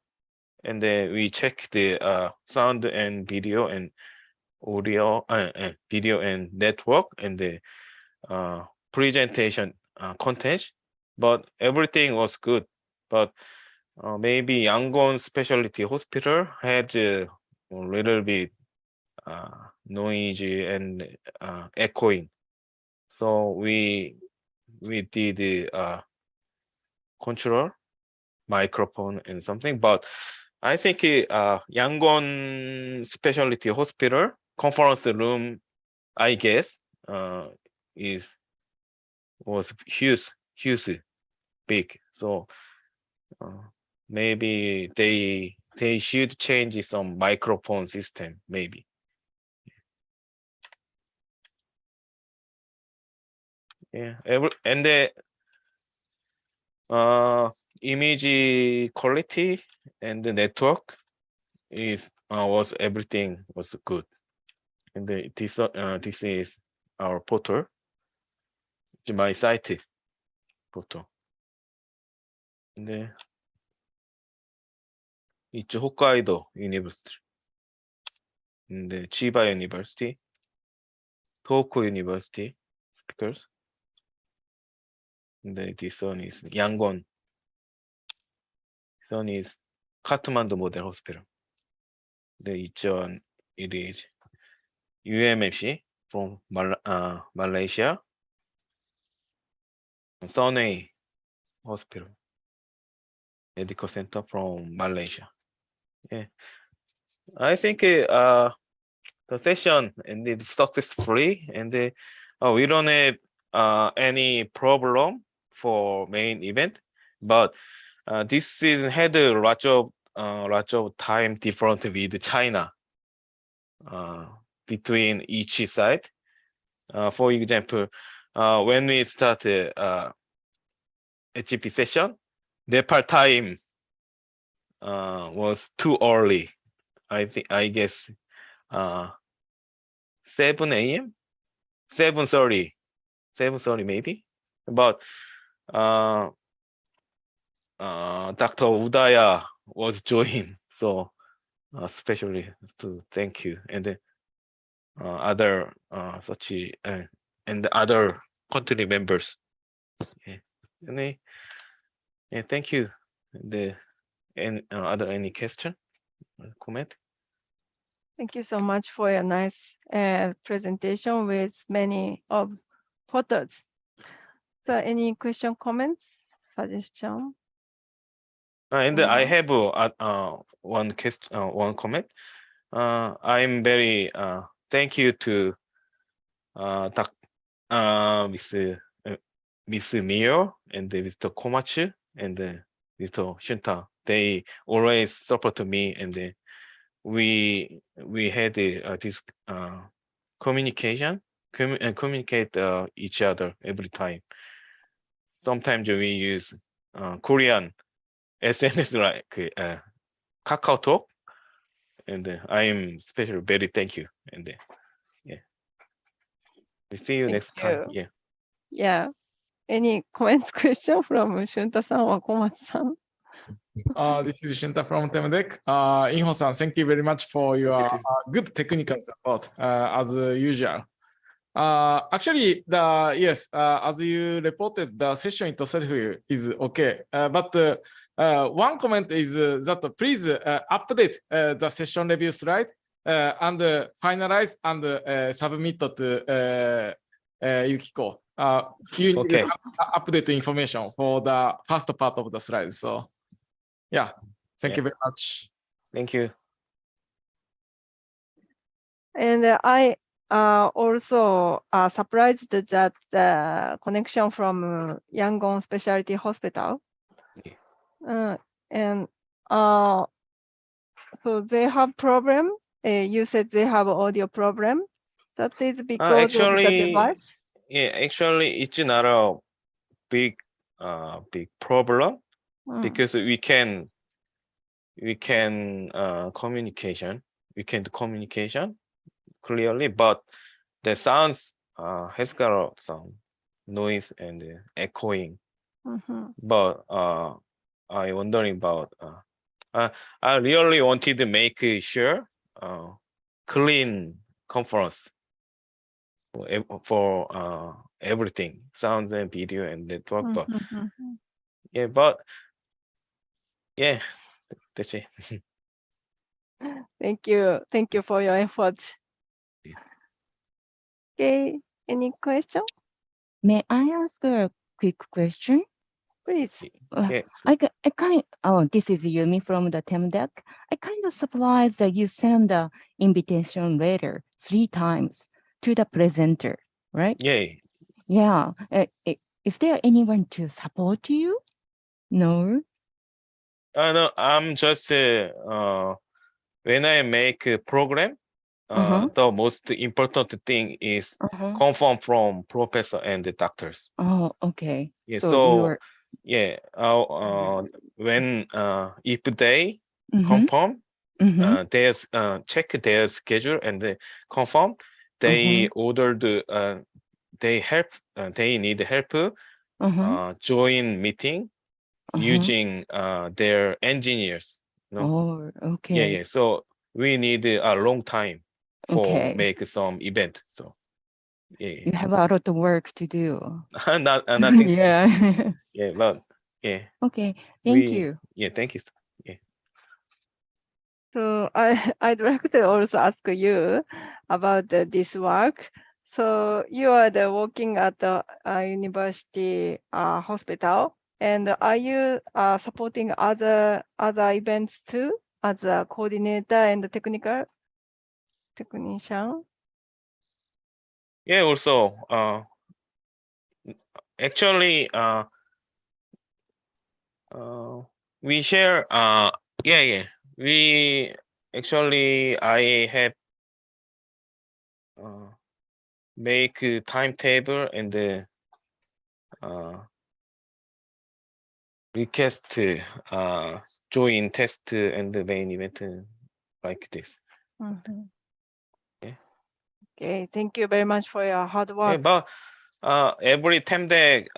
and then we check the sound and video and audio, video and network, and the presentation content. But everything was good. But maybe Yangon Specialty Hospital had a little bit noisy and echoing. So we did control microphone and something, but I think Yangon Specialty Hospital conference room, I guess, was huge, big. So maybe they should change some microphone system, maybe. Yeah, and the image quality and the network everything was good. And this is our portal, my site portal. And it's Hokkaido University, and Chiba University, Tohoku University speakers. And this one is Yangon. This one is Kathmandu Model Hospital. Each one, it is UMMC from Malaysia, Sonei Hospital Medical Center from Malaysia. Yeah, I think the session ended successfully, and we don't have any problem for main event, but this season had a lot of time different with China between each side. For example, when we started HGP session, Nepal time was too early. I guess 7 a.m. 7:30 maybe. But Dr. Udaya was joined, so especially to thank you, and other such and the other country members. Yeah. And yeah, thank you. And other any question, comment? Thank you so much for your nice presentation with many of photos. So any question, comments, suggestion? And I have one question, one comment. I'm very thank you to Miss Mio and Mr. Komachi and Mr. Shunta. They always support me, and we had this communication, communicate each other every time. Sometimes we use Korean SNS like KakaoTalk, and I am special very thank you, and yeah, we see you next time. you. Yeah. Yeah. Any comments, question from Shunta-san or Komatsu-san? This is Shunta from Temdec. Inho-san, thank you very much for your good technical support, as usual. Actually, yes, as you reported, the session itself is okay. But one comment is that please update the session review slide and finalize and submit to Yukiko. You need Okay. some update information for the first part of the slide. So, yeah, thank you very much. Thank you. And I also surprised that the connection from Yangon Specialty Hospital. And so they have problem. You said they have audio problem. That is because of the device. Yeah, actually, it's not a big problem because we can communication. We can do communication clearly, but the sounds has got some noise and echoing. But I wondering about. I really wanted to make sure clean conference for everything, sounds and video and network. But yeah, but yeah, that's it. Thank you for your effort. Okay, any question? May I ask a quick question? Please. This is Yumi from the TEMDEC. I kind of surprised that you send the invitation letter 3 times to the presenter, right? Yay. Yeah. Is there anyone to support you? No. No, I'm just when I make a program, the most important thing is confirm from professor and the doctors. Oh, okay. Yeah, So you're yeah, when if they confirm, there's check their schedule and they confirm, they ordered they help they need help join meeting using their engineers. Oh, okay. Yeah. So we need a long time for Okay. make some event. So yeah. You have a lot of work to do. Nothing. Yeah. Yeah, but yeah. Okay. Thank you. Yeah, thank you. Yeah. So I'd like to also ask you about this work. So you are working at the university hospital, and are you supporting other events too as a coordinator and technician? Yeah, also, actually, we share, we actually, I have make a timetable and request to join test and the main event like this. Mhm. Yeah. Okay, thank you very much for your hard Yeah, work. but every TEMDEC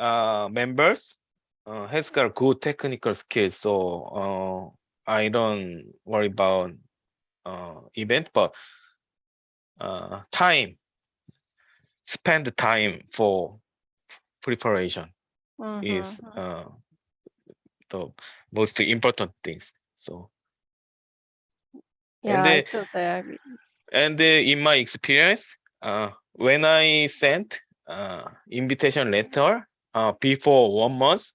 members has got good technical skills, so I don't worry about event, but spend time for preparation is the most important things. So Yeah, I totally agree. and in my experience, when I sent invitation letter before 1 month,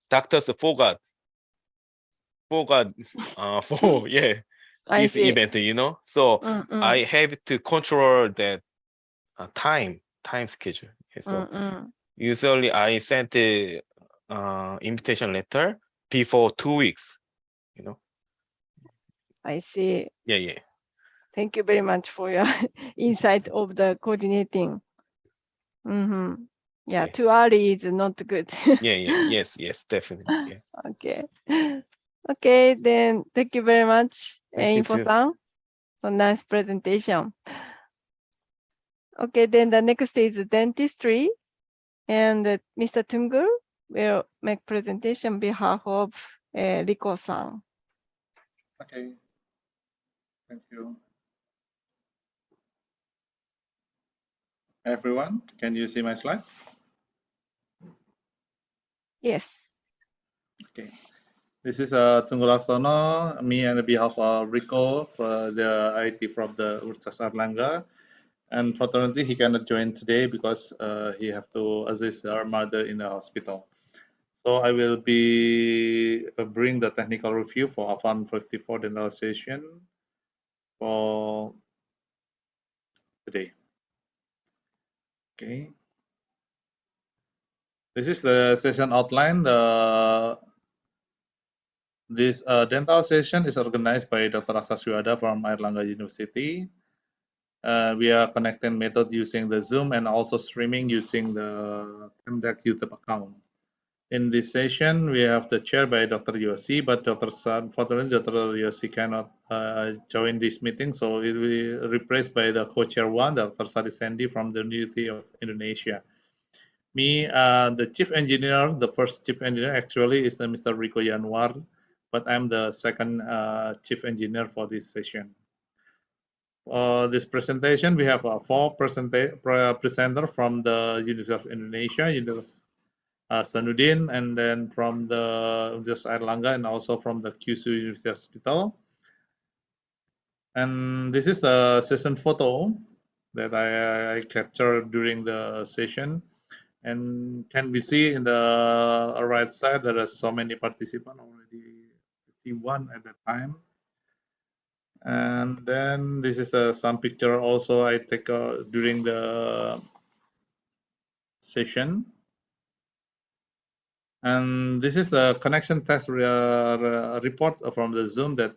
doctors forgot for I this see. event, So Mm-mm. I have to control that time schedule. Yeah, so usually I sent the invitation letter before 2 weeks. I see. Yeah. Thank you very much for your insight of the coordinating. Yeah, too early is not good. Yes, definitely. Yeah. Okay. Okay, then thank you very much, Thank you too. Info-san, for nice presentation. Okay, then the next is dentistry, and Mr. Tungur will make presentation on behalf of Riko-san. Okay. Thank you. Everyone, can you see my slide? Yes. Okay. This is Tunggul Laksono, me on behalf of Rico for the IT from the Universitas Airlangga. And fortunately, he cannot join today because he have to assist our mother in the hospital. So I will be bring the technical review for APAN54 dental session for today. Okay. This is the session outline. This dental session is organized by Dr. Aksa Swiwada from Airlangga University. We are connecting method using the Zoom and also streaming using the TEMDEC YouTube account. In this session, we have the chair by Dr. Yosi, but unfortunately, Dr. Yosi cannot join this meeting, so it will be replaced by the co-chair one, Dr. Sari Sandy from the University of Indonesia. Me, the chief engineer, the first chief engineer actually is Mr. Rico Yanwar, but I'm the second chief engineer for this session. This presentation, we have 4 presenter from the University of Indonesia, University Sanudin, and then from the Universitas Airlangga, and also from the Kyushu University Hospital. And this is the session photo that I captured during the session. And can we see in the right side, there are so many participants, already 51 at that time. And then this is some picture also I take during the session. And this is the connection test report from the Zoom that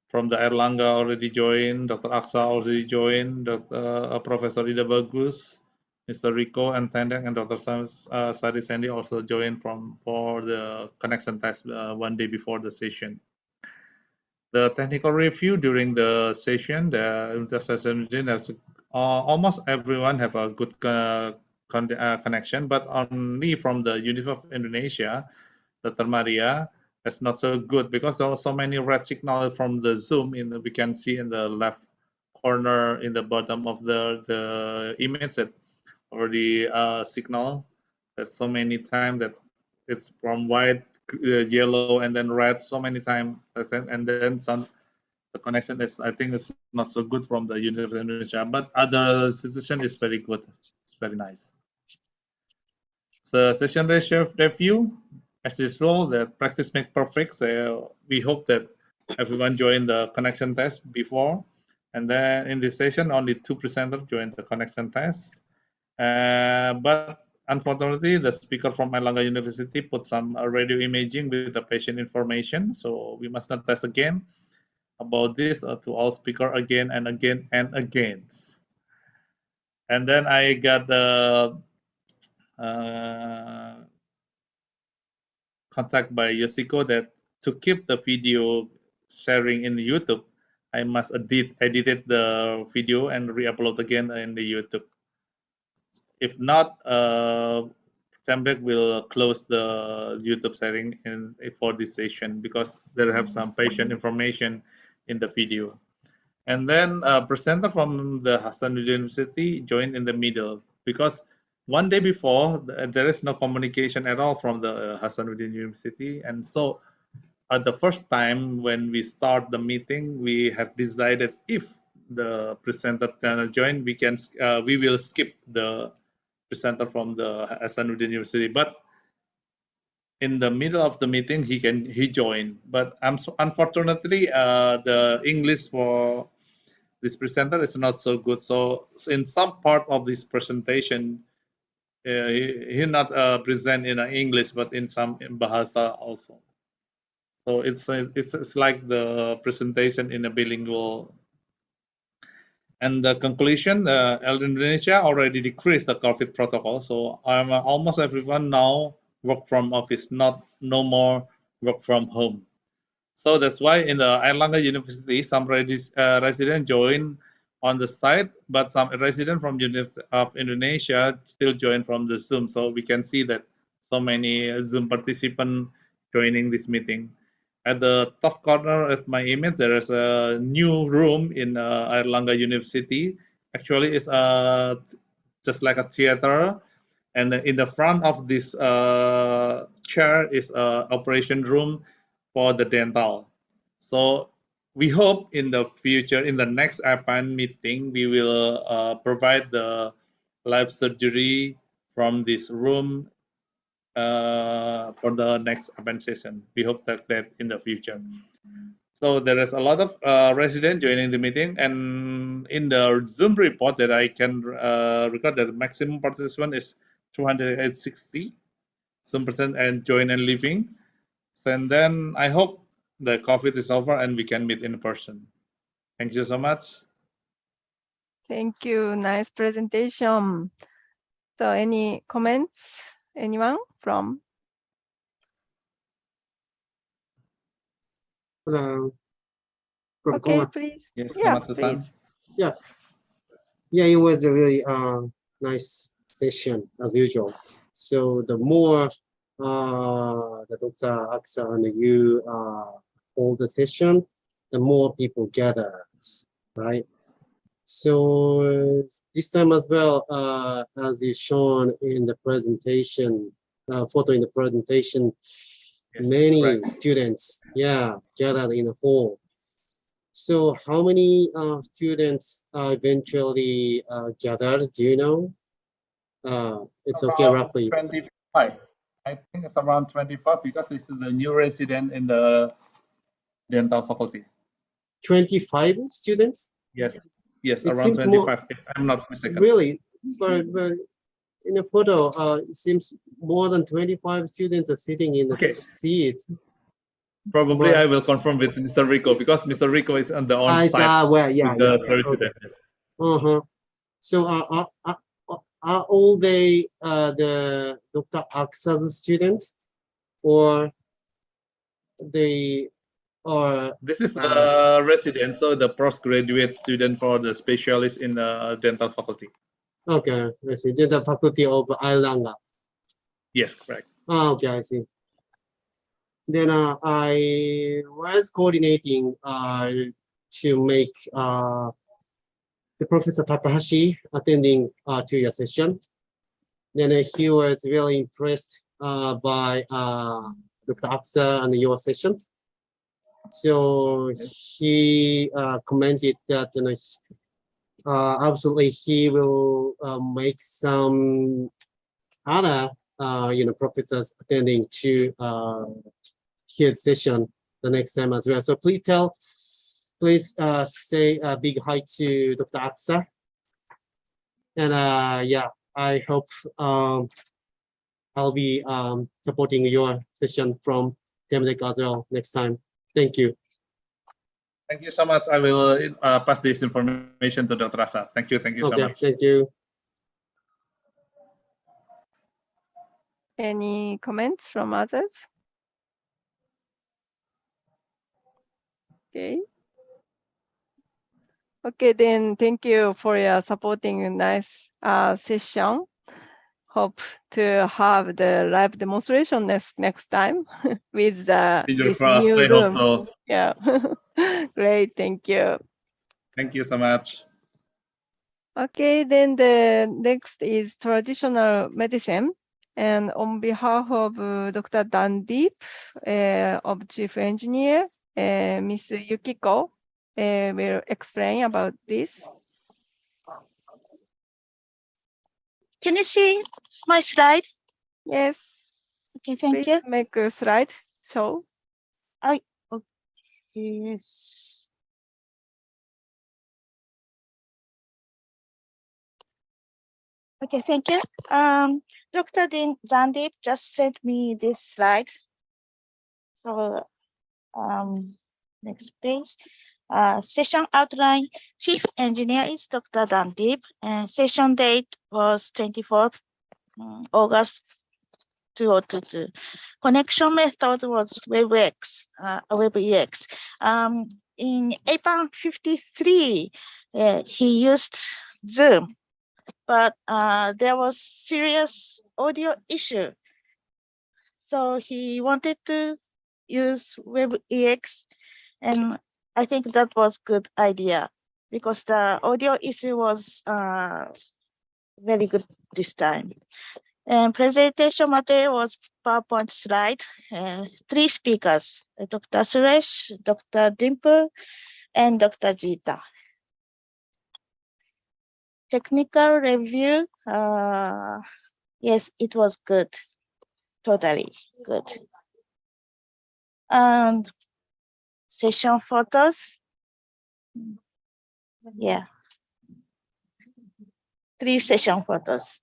from the Airlangga already joined, Dr. Aksa already joined, Professor Ida Bagus, Mr. Rico and Tendek, and Dr. Sari Sandy also joined for the connection test 1 day before the session. The technical review during the session, almost everyone have a good connection, but only from the University of Indonesia, Dr. Maria, that's not so good because there are so many red signal from the Zoom. We can see in the left corner in the bottom of the image that already signal that so many times that it's from white, yellow, and then red so many times, and then some the connection is, I think, is not so good from the University of Indonesia, but other situation is very good. It's very nice. So session review, as usual, that practice make perfect. So we hope that everyone joined the connection test before. And then in this session, only 2 presenters joined the connection test. But unfortunately, the speaker from Airlangga University put some radio imaging with the patient information. So we must not test again about this to all speaker again and again and again. And then I got the contact by Yoshiko that to keep the video sharing in YouTube, I must edit the video and re-upload again in the YouTube. If not, Temdeck will close the YouTube sharing for this session because there have some patient information in the video. And then a presenter from the Hasanuddin University joined in the middle because one day before there is no communication at all from the Hasanuddin University, and so at the first time when we start the meeting, we have decided if the presenter can join, we will skip the presenter from the Hasanuddin University. But in the middle of the meeting, he joined. But unfortunately, the English for this presenter is not so good. So in some part of this presentation, he not present in English, but in some in Bahasa also. So it's like the presentation in a bilingual. And the conclusion, Indonesia already decreased the COVID protocol. So almost everyone now work from office, no more work from home. So that's why in the Airlangga University, some residents join on the site, but some residents from University of Indonesia still join from the Zoom. So we can see that so many Zoom participants joining this meeting. At the top corner of my image, there is a new room in Airlangga University. Actually, it's just like a theater. And in the front of this chair is an operation room for the dental. So we hope in the future, in the next APAN meeting, we will provide the live surgery from this room for the next APAN session. We hope that in the future. So there is a lot of residents joining the meeting, and in the Zoom report that I can record that the maximum participant is 260 some percent and join and leaving. And then I hope the COVID is over and we can meet in person. Thank you so much. Thank you. Nice presentation. So any comments? Anyone from? Hello. From Okay, Komatsu. please. Yes, Yeah, Komatsu-san. please. Yeah, it was a really nice session as usual. So the more the Dr. Aksa and you hold the session, the more people gather, right? So this time as well, as is shown in the presentation, photo in the presentation, many students, gathered in the hall. So how many students eventually gathered? Do you know? It's okay, Around roughly. 25. I think it's around 25 because this is the new resident in the dental faculty. 25 students? Yes, yes, It around seems more, 25, if I'm not mistaken. really, but in the photo, it seems more than 25 students are sitting in the seat. Probably I will confirm with Mr. Rico because Mr. Rico is on the on-site with the resident. Okay. So are all they the Dr. Aksa's students, or they are? This is the resident, so the postgraduate student for the specialist in the dental faculty. Okay, I see. The faculty of Airlangga. Yes, correct. Oh, okay, I see. Then I was coordinating to make the Professor Takahashi attending to your session. Then he was really impressed by Dr. Aksa and your session. So he commented that absolutely he will make some other professors attending to his session the next time as well. So please say a big hi to Dr. Aksa. And yeah, I hope I'll be supporting your session from TMDEC as well next time. Thank you. Thank you so much. I will pass this information to Dr. Rasa. Thank you so much. Thank you. Any comments from others? Okay. Okay, then thank you for your supporting a nice session. Hope to have the live demonstration next time with Fingers this crossed, new I hope room. so. Yeah, great, thank you. Thank you so much. Okay, then the next is traditional medicine. And on behalf of Dr. Dandeep, of Chief Engineer, Ms. Yukiko will explain about this. Can you see my slide? Yes. Okay, thank Please you. make a slide show. Okay. Yes. Okay, thank you. Dr. Dandeep just sent me this slide. So next page. Session outline. Chief Engineer is Dr. Dandeep, and session date was 24th August 2022. Connection method was WebEx, WebEx. In APAN53, he used Zoom, but there was serious audio issue. So he wanted to use WebEx, and I think that was good idea because the audio issue was very good this time. And presentation material was PowerPoint slide, 3 speakers, Dr. Suresh, Dr. Dimple, and Dr. Jita. Technical review, yes, it was good, totally good. Session photos, yeah, 3 session photos.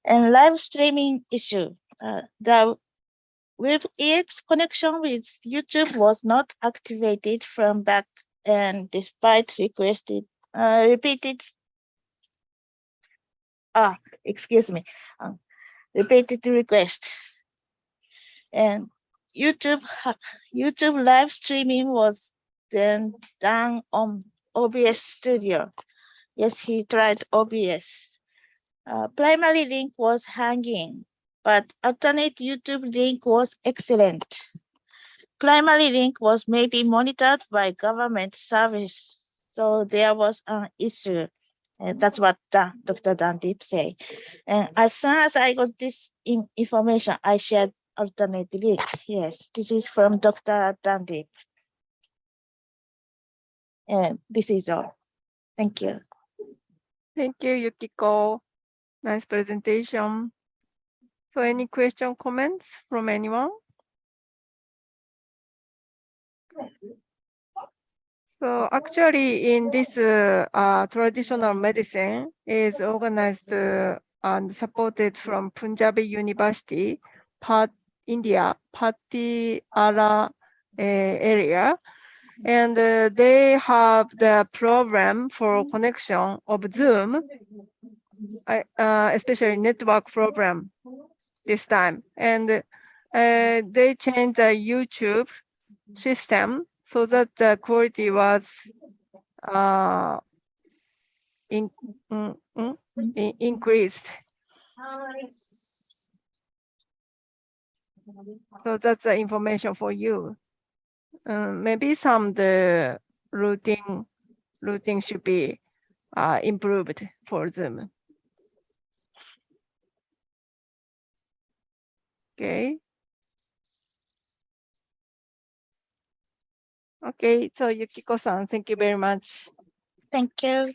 And live streaming issue, the WebEx connection with YouTube was not activated from back and despite repeated repeated request. And YouTube live streaming was then done on OBS Studio. Yes, he tried OBS. Primary link was hanging, but alternate YouTube link was excellent. Primary link was maybe monitored by government service, so there was an issue. That's what Dr. Dandeep said. And as soon as I got this information, I shared alternate link. Yes, this is from Dr. Dandeep. And this is all. Thank you. Thank you, Yukiko. Nice presentation. So any question, comments from anyone? So actually in this traditional medicine is organized and supported from Punjabi University, India, Patiala area. And they have the program for connection of Zoom, especially network program this time. And they changed the YouTube system so that the quality was increased. So that's the information for you. Maybe the routing should be improved for Zoom. Okay. Okay, so Yukiko-san, thank you very much. Thank you.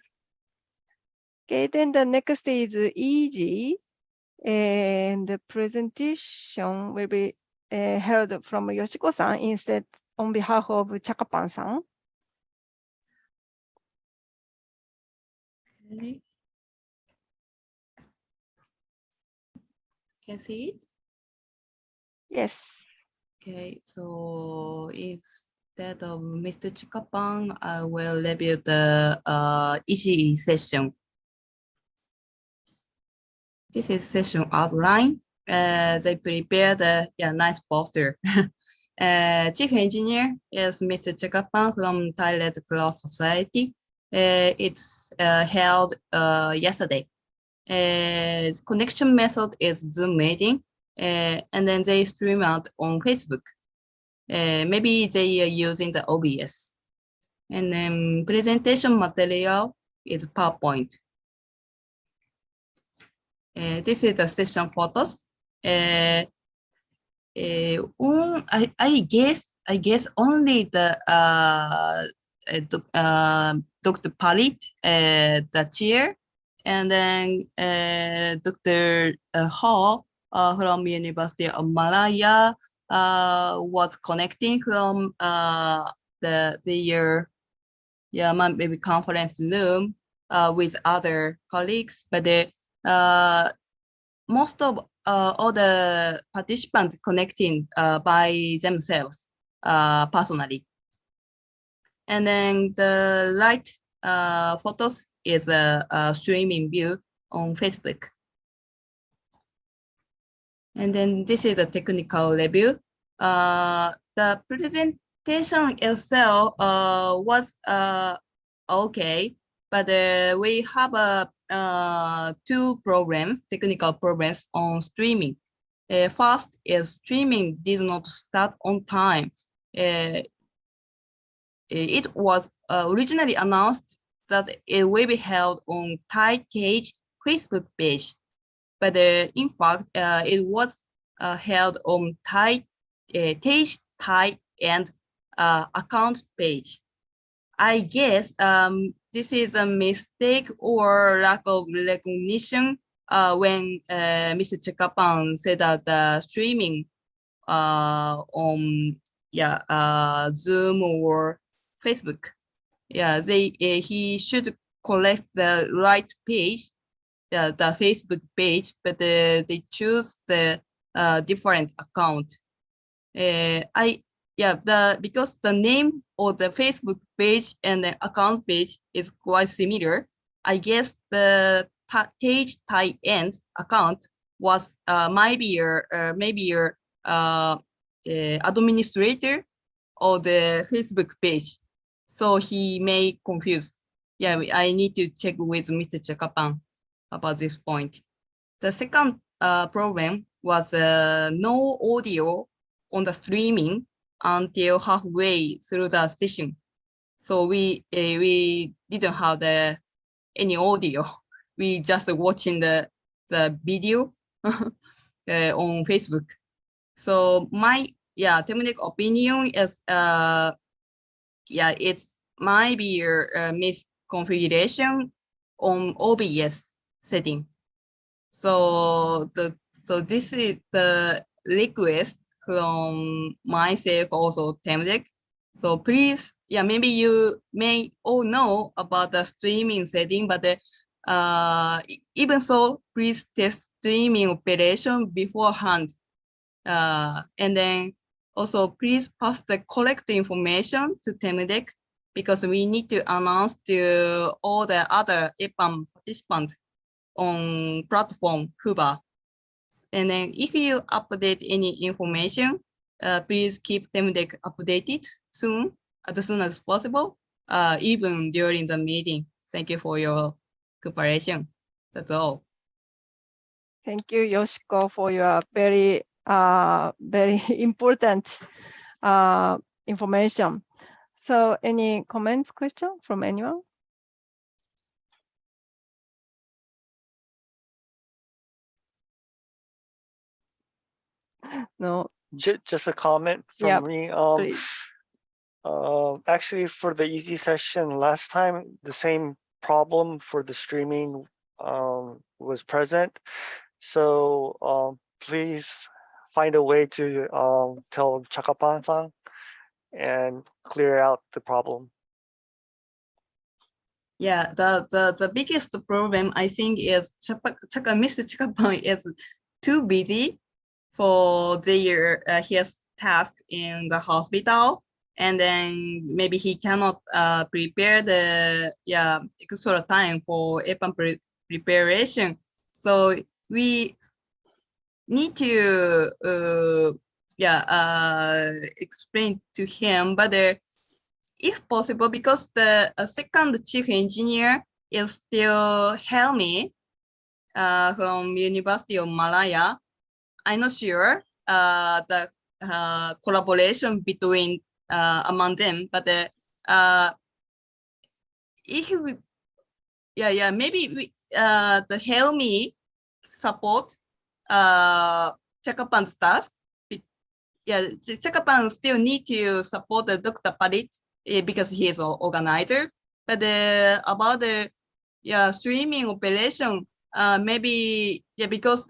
Okay, then the next is easy. And the presentation will be held from Yoshiko-san instead on behalf of Chakapan-san. Okay. Can see it? Yes. Okay, so instead of Mr. Chikapan, I will review the Ishii session. This is session outline. They prepared a nice poster. Chief engineer is Mr. Chikapan from Thailand Cloud Society. It's held yesterday. Connection method is Zoom meeting, and then they stream out on Facebook. Maybe they are using the OBS. And then presentation material is PowerPoint. This is the session photos. I guess only the Dr. Palit, the chair, and then Dr. Hall from University of Malaya was connecting from their maybe conference room with other colleagues, but most of all the participants connecting by themselves personally. And then the right photos is a streaming view on Facebook. And then this is a technical review. The presentation itself was okay, but we have two programs, technical programs on streaming. First is streaming did not start on time. It was originally announced that it will be held on Thai Tage Facebook page, but in fact, it was held on Tage Thai and account page. I guess this is a mistake or lack of recognition when Mr. Chekapan said that the streaming on Zoom or Facebook, he should collect the right page, the Facebook page, but they choose the different account. Because the name of the Facebook page and the account page is quite similar, I guess the Tage Thai end account was maybe your administrator of the Facebook page, so he may confuse. I need to check with Mr. Chakapan about this point. The second problem was no audio on the streaming until halfway through the session. So we didn't have any audio. We just watching the video on Facebook. So my technical opinion is it's might be a misconfiguration on OBS setting. So this is the request from myself, also Temdeck. So please, maybe you may all know about the streaming setting, but even so, please test streaming operation beforehand. And then also please pass the correct information to Temdeck, because we need to announce to all the other APAN participants on platform Kuba. And then if you update any information, please keep Temdeck updated soon, as soon as possible, even during the meeting. Thank you for your cooperation. That's all. Thank you, Yoshiko, for your very important information. So any comments, question from anyone? No. Just a comment from me. Actually, for the easy session last time, the same problem for the streaming was present. So please find a way to tell Chakapan-san and clear out the problem. Yeah, the biggest problem I think is Mr. Chakapan is too busy for his task in the hospital, and then maybe he cannot prepare the extra time for APAN preparation. So we need to explain to him, but if possible, because the second chief engineer is still Helmi from University of Malaya. I'm not sure the collaboration between among them, but if we, maybe we, the Helmi support Chakapan's task. Chakapan still need to support the Dr. Palit because he is an organizer. But about the streaming operation, maybe because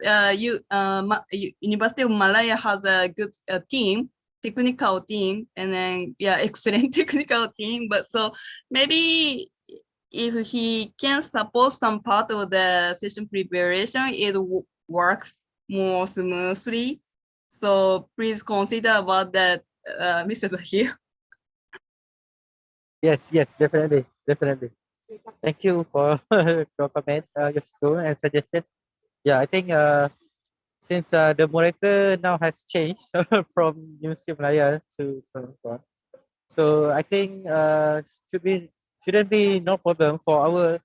University of Malaya has a good team, technical team, and then excellent technical team. But so maybe if he can support some part of the session preparation, it works more smoothly. So please consider about that, Mr. Zahir. Yes, definitely. Thank you for your comment, your suggestion and suggestion. Yeah, I think since the moderator now has changed from University of Malaya to so I think shouldn't be no problem for our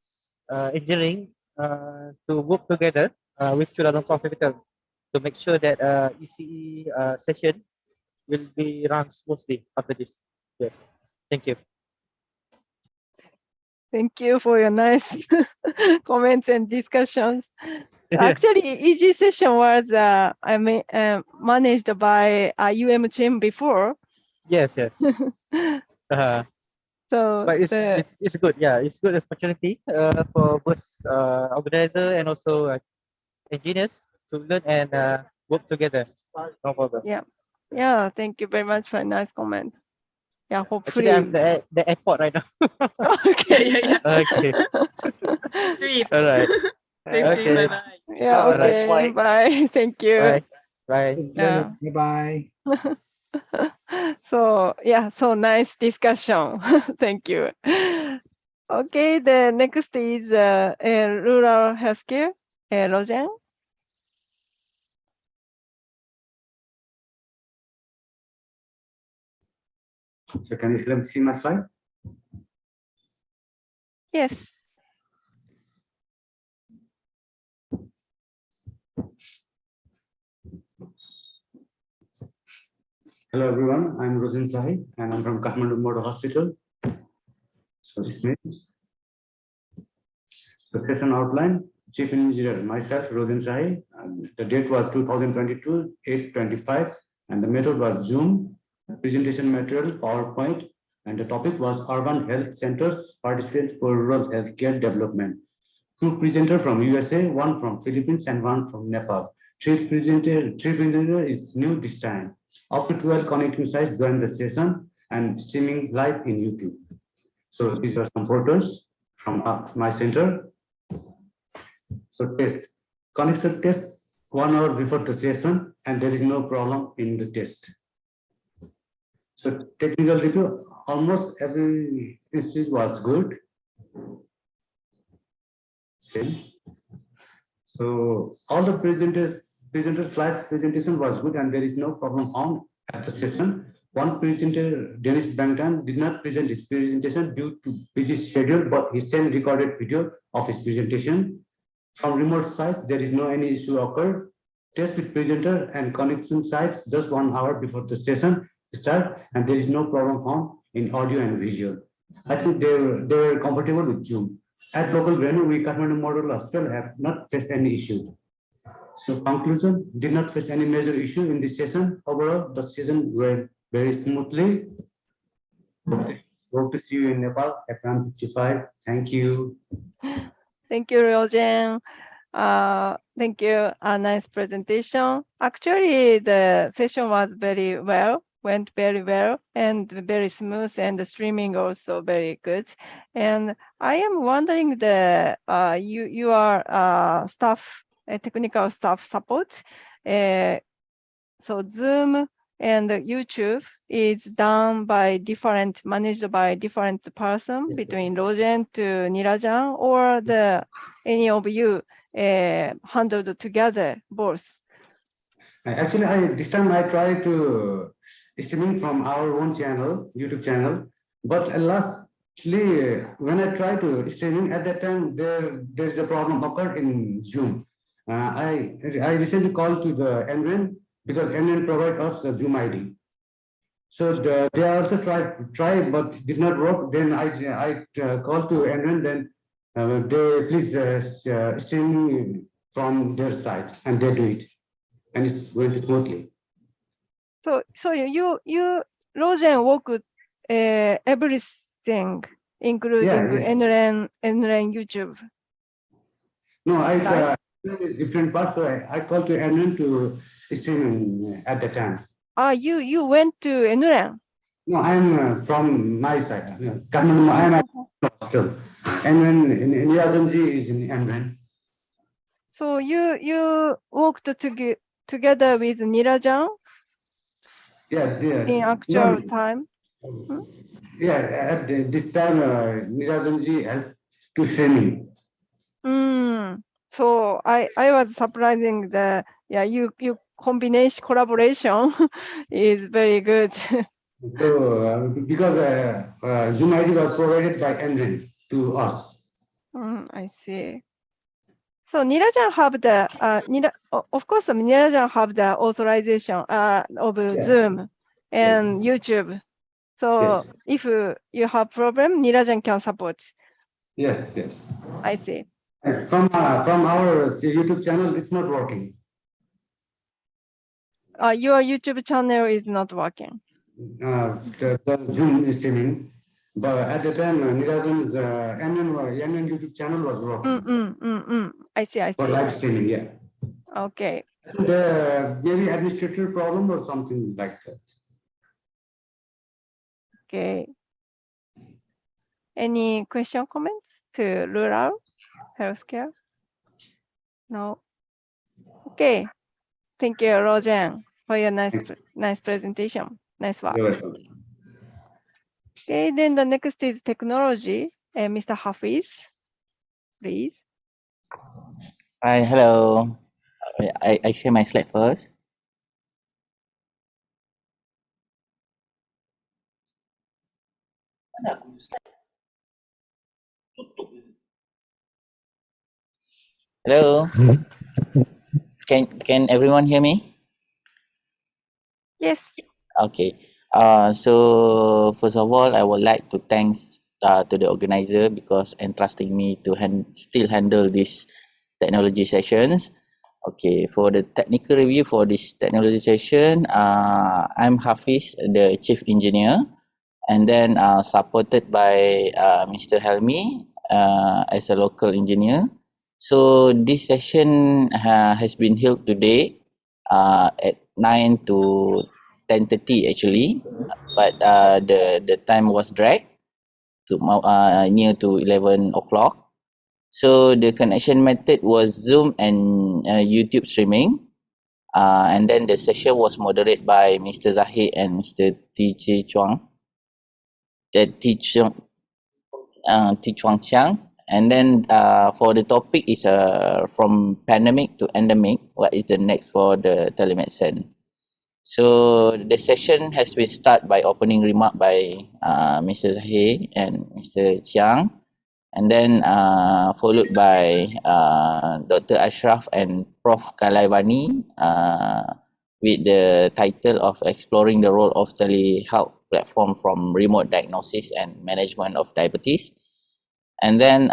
engineering to work together with Chulalongkorn Hospital to make sure that ECE session will be run smoothly after this. Yes, thank you. Thank you for your nice comments and discussions. Actually, EG session was managed by UM team before. Yes. So but it's good. Yeah, it's good opportunity for both organizer and also engineers to learn and work together. No problem. Yeah. Thank you very much for a nice comment. Yeah, hopefully. Actually, I'm the airport right now. Okay. Okay. All right. Okay. Okay. Yeah. Okay. Bye. Thank you. Bye. Yeah. Bye. So nice discussion. Thank you. Okay, the next is rural healthcare. Rogen. So can you see my slide? Yes. Hello everyone, I'm Rosin Sahi and I'm from Kathmandu Model Hospital. So this means the session outline, Chief Engineer, myself, Rosin Sahi. The date was 2022, 8/25, and the method was Zoom, presentation material, PowerPoint, and the topic was Urban Health Centers Participants for Rural Healthcare Development. 2 presenters from USA, 1 from Philippines, and 1 from Nepal. 3 presenter is new this time. Up to 12 connecting sites joined the session and streaming live in YouTube. So these are some photos from my center. So test, connection test 1 hour before the session, and there is no problem in the test. So technical review, almost every institute was good. Same. So all the presenter slides presentation was good and there is no problem found at the session. One presenter, Dennis Bangtan, did not present his presentation due to busy schedule, but he sent recorded video of his presentation. From remote sites, there is no any issue occurred. Test with presenter and connection sites just 1 hour before the session start, and there is no problem found in audio and visual. I think they were comfortable with Zoom. At local venue, we Kathmandu Model Hospital have not faced any issue. So conclusion, did not face any major issue in this session. Overall, the session went very smoothly. Hope to see you in Nepal, APAN55. Thank you. Thank you, Ryojen. Thank you. A nice presentation. Actually, the session went very well, and very smooth, and the streaming also very good. And I am wondering your staff, technical staff support. So Zoom and YouTube is done by managed by different person between Rogen to Nirajan, or any of you handled together both? Actually, this time I tried to streaming from our own channel, YouTube channel, but lastly, when I tried to streaming at that time, there's a problem occurred in Zoom. I recently called to the NWIN because NWIN provide us the Zoom ID. So they also tried but did not work. Then I called to NWIN. Then they please stream from their side, and they do it, and it's going smoothly. So you Rogen worked everything, including NLN YouTube. No, different parts. So I called to NN to stream at the time. You went to NLN? No, I'm from my side. I'm at hostel. And then in Yazanji is in NN. So you worked together with Nirajan? Yeah. In actual time? Yeah, at this time, Nirajanji helped to streaming. So I was surprising you collaboration is very good. So because Zoom ID was provided by NN to us. I see. So Nirajan have of course Nirajan have the authorization of Zoom and YouTube. So if you have problem, Nirajan can support. Yes. I see. From our YouTube channel, it's not working. Your YouTube channel is not working. The Zoom streaming, but at the time, Nirajan's NN YouTube channel was working. I see. For live streaming, yeah. Okay. Maybe administrative problem or something like that. Okay. Any question, comments to rural healthcare? No. Okay. Thank you, Rogen, for your nice presentation. Nice work. You're welcome. Okay, then the next is technology. Mr. Hafiz, please. Hi, hello. I share my slide first. Hello. Can everyone hear me? Yes. Okay. So first of all, I would like to thanks to the organizer because entrusting me to still handle this technology sessions. Okay, for the technical review for this technology session, I'm Hafiz, the chief engineer, and then supported by Mr. Helmi as a local engineer. So this session has been held today at 9 to 10:30 actually, but the time was dragged to near to 11 o'clock. So the connection method was Zoom and YouTube streaming. And then the session was moderated by Mr. Zahid and Mr. T. Chuang. T. Chuang Chiang. And then for the topic is from pandemic to endemic, what is the next for the telemedicine? So the session has been started by opening remark by Mr. Zahid and Mr. Chiang, and then followed by Dr. Ashraf and Prof. Kalaivani with the title of Exploring the Role of Telehealth Platform from Remote Diagnosis and Management of Diabetes. And then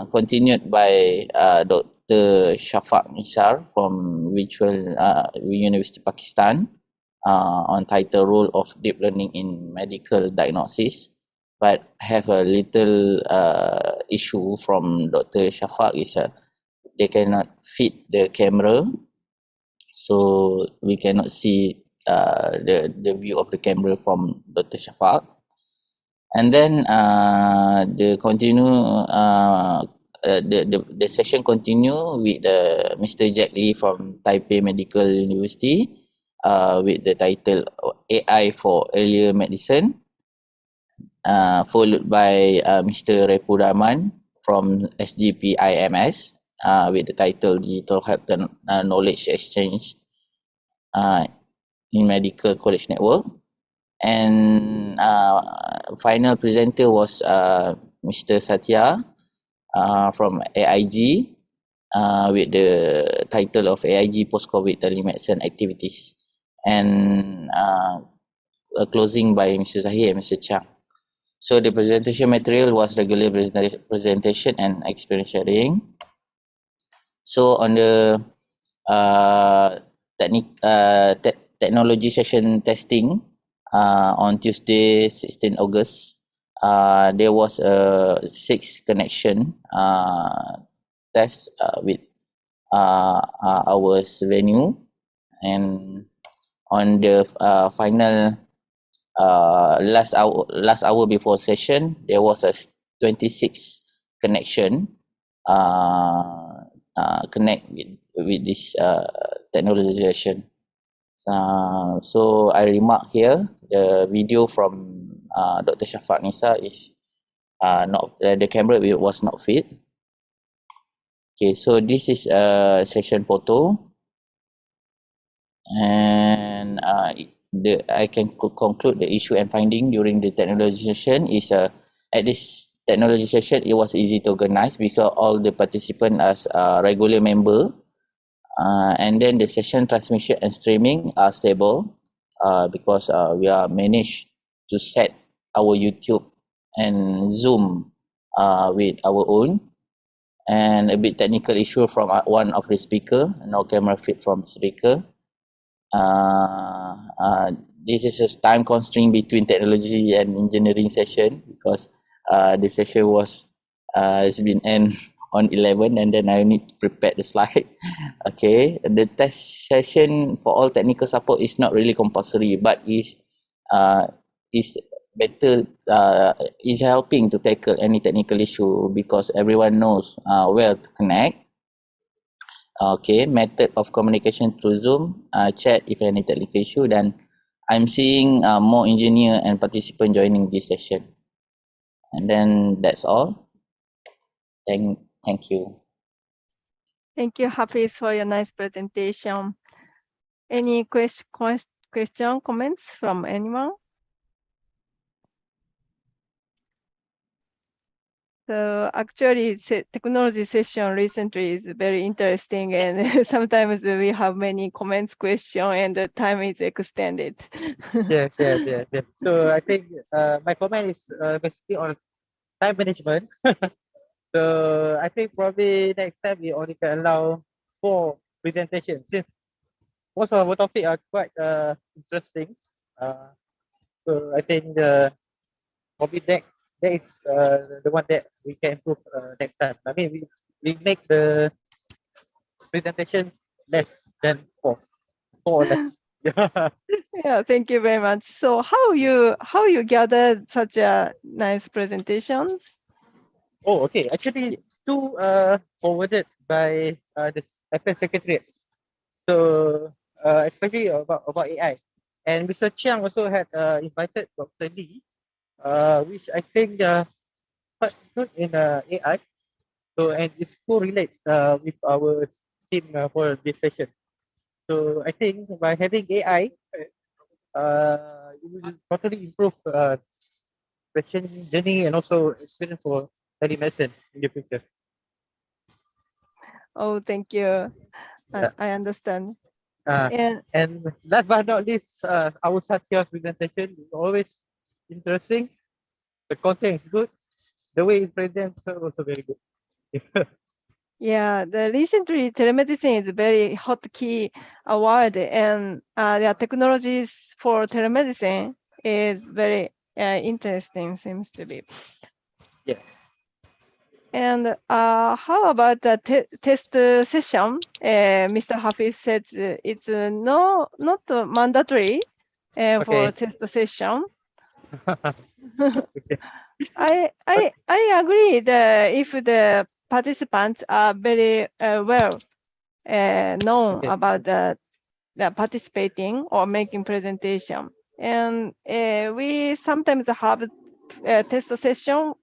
continued by Dr. Shafaq Nisar from University Pakistan on title role of deep learning in medical diagnosis, but have a little issue from Dr. Shafaq is they cannot fit the camera, so we cannot see the view of the camera from Dr. Shafaq. And then the session continue with Mr. Jack Lee from Taipei Medical University with the title AI for Earlier Medicine, followed by Mr. Repuraman from SGPIMS with the title Digital Health and Knowledge Exchange in Medical College Network. And final presenter was Mr. Satya from AIG with the title of AIG Post-COVID Telemedicine Activities, and a closing by Mr. Zahir and Mr. Chang. So the presentation material was regular presentation and experience sharing. So on the technology session testing, on Tuesday, 16 August, there was a 6 connection test with our venue, and on the final last hour before session, there was a 26 connection connect with this technology session. So I remark here the video from Dr. Shafaq Nisa is not the camera was not fit. Okay, so this is a session photo, and I can conclude the issue and finding during the technology session is at this technology session it was easy to organize because all the participants are regular member. And then the session transmission and streaming are stable because we are managed to set our YouTube and Zoom with our own, and a bit technical issue from one of the speaker, no camera fit from speaker. This is a time constraint between technology and engineering session because the session was has been end on 11, and then I need to prepare the slide. Okay, the test session for all technical support is not really compulsory, but is better, is helping to tackle any technical issue because everyone knows where to connect. Okay, method of communication through Zoom, chat if any technical issue. Then I'm seeing more engineer and participant joining this session. And then that's all. Thank you. Thank you, Hafiz, for your nice presentation. Any question, comments from anyone? So actually, technology session recently is very interesting, and sometimes we have many comments, question, and the time is extended. Yes. So I think my comment is basically on time management. So I think probably next time we only can allow 4 presentations since most of our topic are quite interesting. So I think probably that is the one that we can improve next time. I mean, we make the presentation less than 4 or less. Yeah, thank you very much. So how you gathered such a nice presentations? Oh, okay. Actually, 2 forwarded by this FN Secretariat. So especially about AI, and Mr. Chiang also had invited Dr. Lee, which I think quite good in AI. So and it's correlates with our team for this session. So I think by having AI, it will totally improve patient journey and also experience for telemedicine in the future. Oh, thank you. Yeah. I understand. And last but not least, our Satya presentation is always interesting. The content is good. The way it presents is also very good. Yeah, the recently telemedicine is a very hot key award, and the technologies for telemedicine is very interesting, seems to be. Yes. And how about the test session? Mr. Hafiz said it's not mandatory for Okay. test session. Okay. I agree that if the participants are very well known Okay. about the participating or making presentation, and we sometimes have a test session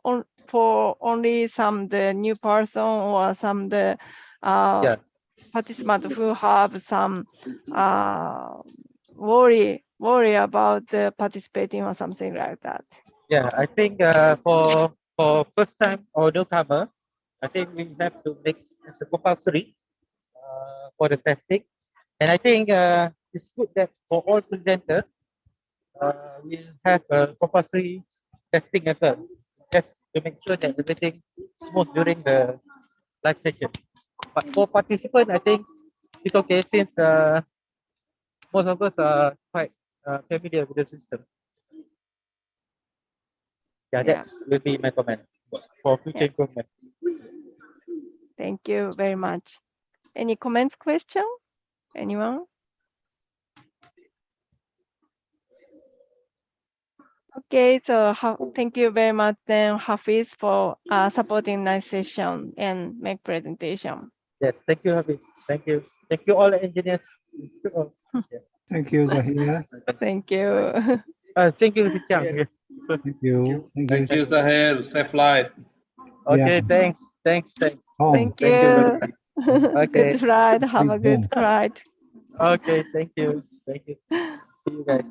for only some the new person or some the Yeah. participant who have some worry about the participating or something like that. Yeah. I think for first time or newcomer, I think we have to make it a compulsory for the testing. And I think it's good that for all presenters, we'll have a compulsory testing as well, just to make sure that everything smooth during the live session. But for participants, I think it's okay since most of us are quite familiar with the system. Yeah, Yeah. that will be my comment for future Yeah. improvement. Thank you very much. Any comments, question? Anyone? Okay, so thank you very much then, Hafiz, for supporting nice session and make presentation. Yes, thank you, Hafiz. Thank you. Thank you all the engineers. Yes. Thank you, Zahir. Thank you. Thank you, Sichang. Thank you. Thank you, Sahel. Safe flight. Okay, Yeah. thanks. Home. Thank Thank you very you. much. Okay. Good flight. Have a good flight. Okay, thank you. Thank you. See you guys.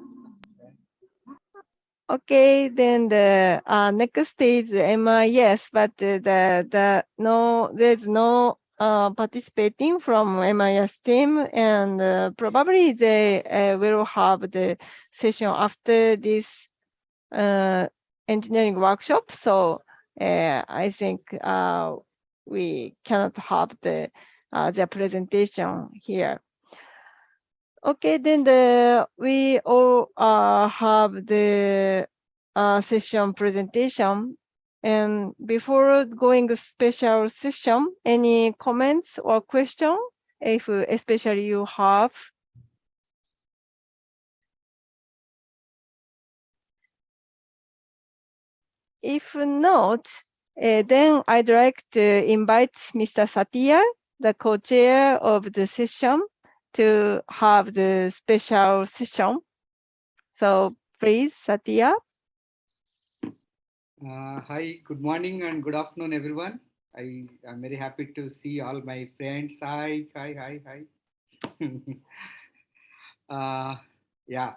Okay, then the next is MIS, but there's no participating from MIS team, and probably they will have the session after this engineering workshop. So I think we cannot have their presentation here. Okay, then we all have the session presentation. And before going to special session, any comments or question, if especially you have? If not, then I'd like to invite Mr. Satya, the co-chair of the session, to have the special session. So please, Satya. Hi, good morning and good afternoon, everyone. I am very happy to see all my friends. Hi. Yeah,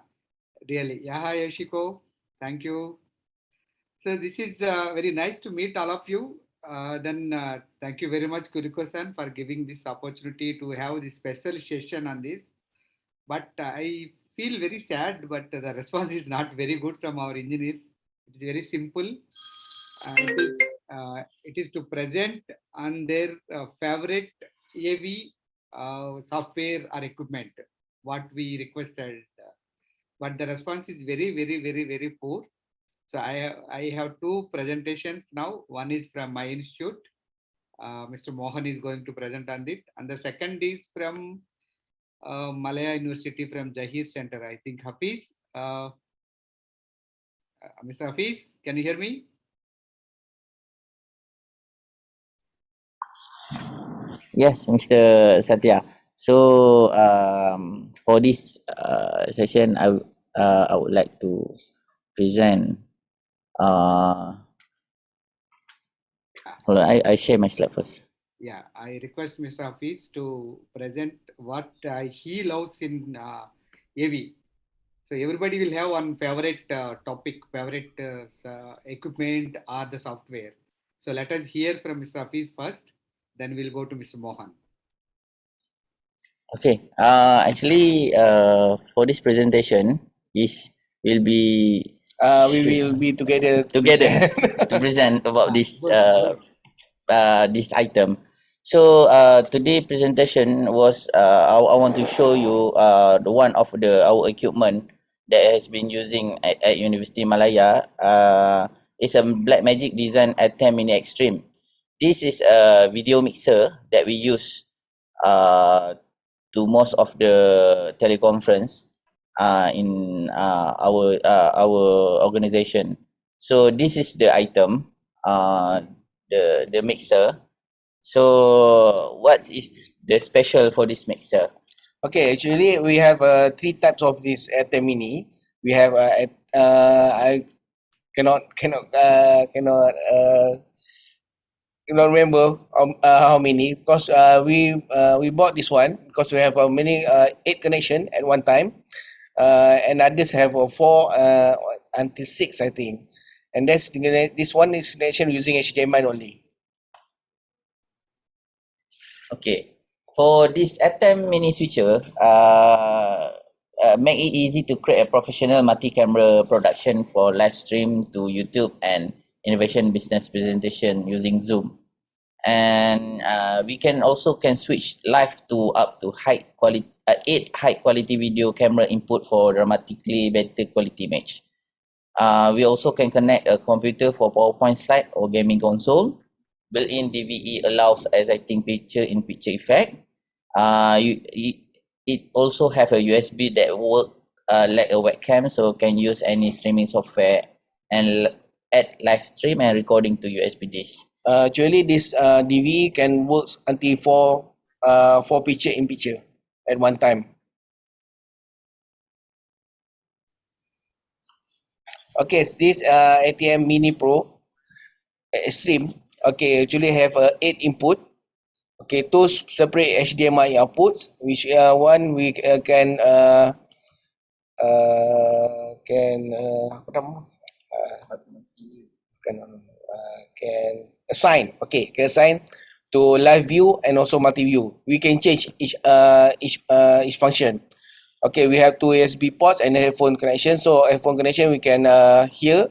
really. Yeah, hi, Yoshiko. Thank you. So this is very nice to meet all of you. Thank you very much, Kuriko-san, for giving this opportunity to have this special session on this. But I feel very sad, but the response is not very good from our engineers. It is very simple. It is to present on their favorite AV software or equipment, what we requested. But the response is very poor. So I have two presentations now. One is from my institute. Mr. Mohan is going to present on it. And the second is from Malaya University from Jahir Center. I think Hafiz. Mr. Hafiz, can you hear me? Yes, Mr. Satya. So for this session, I would like to present. Hold on, I share my slide first. Yeah, I request Mr. Hafiz to present what he loves in AV. So everybody will have one favorite topic, favorite equipment or the software. So let us hear from Mr. Hafiz first, then we'll go to Mr. Mohan. Okay. Actually, for this presentation, will be we will be together to present about this this item. So today presentation was I want to show you the one of our equipment that has been using at University Malaya. It's a Blackmagic design at 10 mini extreme. This is a video mixer that we use to most of the teleconference in our organization. So this is the item, the mixer. So what is the special for this mixer? Okay, actually we have three types of this ATEM mini. We have I cannot remember how many, because we bought this one because we have many 8 connection at one time, and others have 4 until 6, I think, and this one is connection using HDMI only. Okay, for this ATEM mini switcher, make it easy to create a professional multi-camera production for live stream to YouTube and innovation business presentation using Zoom. And we can also switch live to up to 8 high quality video camera input for dramatically better quality image. We also can connect a computer for PowerPoint slide or gaming console. Built-in DVE allows exciting picture-in-picture effect. It also have a USB that work like a webcam, so can use any streaming software and add live stream and recording to USB disk. Actually, this DVE can work until 4 picture in picture at one time. Okay, this ATM Mini Pro Extreme. Okay, actually have 8 input. Okay, 2 separate HDMI outputs, which one we can assign. Okay, can assign to live view and also multi view. We can change each function. Okay, we have 2 USB ports and a headphone connection. So headphone connection, we can hear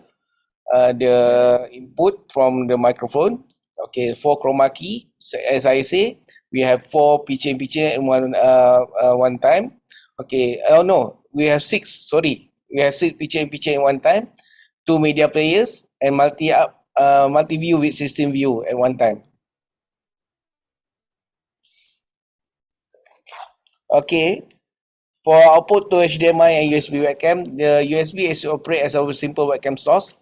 the input from the microphone. Okay, 4 chroma key. So as I say, we have 4 picture in one time. Okay, oh no, we have 6. Sorry, we have 6 picture in one time. 2 media players and multi view with system view at one time. Okay, for output to HDMI and USB webcam, the USB is operate as a simple webcam source.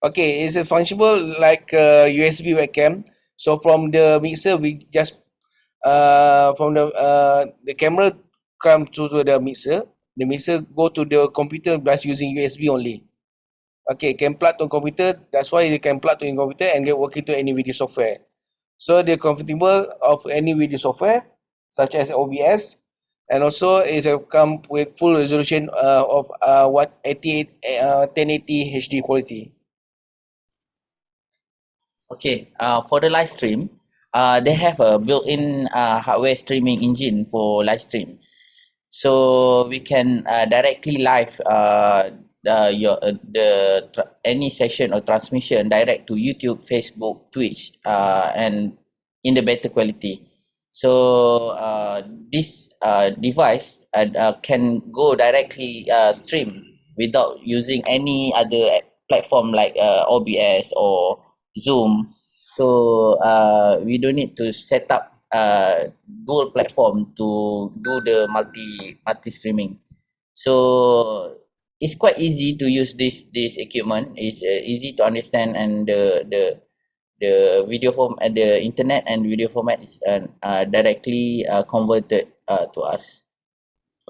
Okay, it's a functional like USB webcam. So from the mixer, we just from the camera come to the mixer. The mixer go to the computer just using USB only. Okay, can plug to computer. That's why you can plug to your computer and get working to any video software. So they're comfortable of any video software such as OBS, and also it come with full resolution of 1080 HD quality. Okay, for the live stream, they have a built-in hardware streaming engine for live stream. So we can directly live any session or transmission direct to YouTube, Facebook, Twitch, and in the better quality. So this device can go directly stream without using any other platform like OBS or Zoom. So we don't need to set up dual platform to do the multi streaming. So it's quite easy to use this equipment. It's easy to understand, and the video form and the internet and video format is directly converted to us.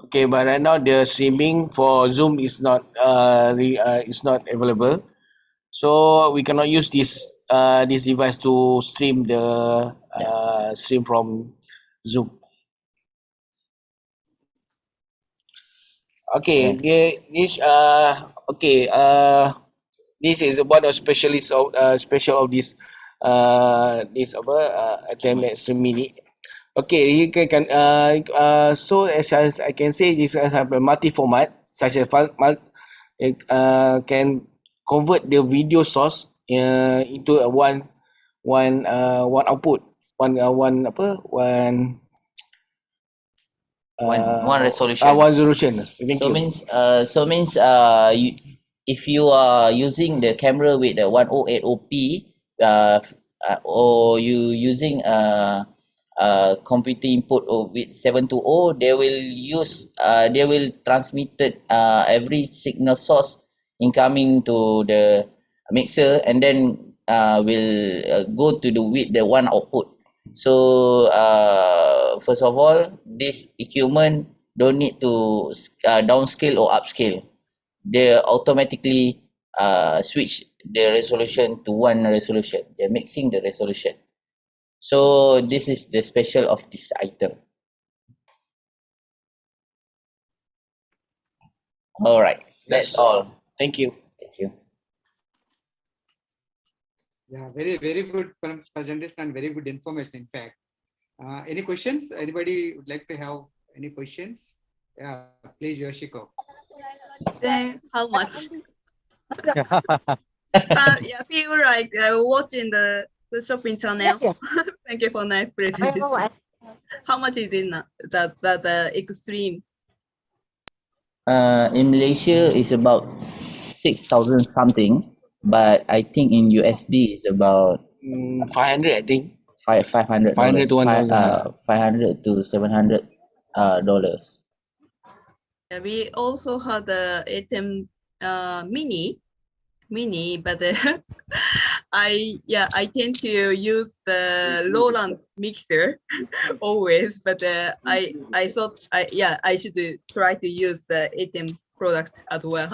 Okay, but right now the streaming for Zoom is not available, so we cannot use this device to stream the stream from Zoom. Okay, this is one of specialists of special of this ATM Extreme Mini. Okay, you can so as I can say, this have a multi format such as can convert the video source into one output. one one resolution. one resolution. Thank so you. means if you are using the camera with the 1080p or you using computer input with 720, they will transmitted every signal source incoming to the mixer, and then will go to the with the one output. So first of all, this equipment don't need to downscale or upscale. They automatically switch the resolution to one resolution. They're mixing the resolution. So this is the special of this item. All right, that's all. Thank you. Thank you. Yeah, very good presentation and very good information. In fact, any questions? Anybody would like to have any questions? Yeah, please, Yoshiko. Then how much? Yeah, feel like watching the shopping channel. Thank you for nice presentation. How much is it now? That extreme? In Malaysia is about 6,000 something, but I think in USD is about 500, I think. 500 500 to 1,000. 500 to 700 dollars. Yeah, we also had the ATEM mini, but I tend to use the Roland mixer always, but I thought I should try to use the ATEM product as well.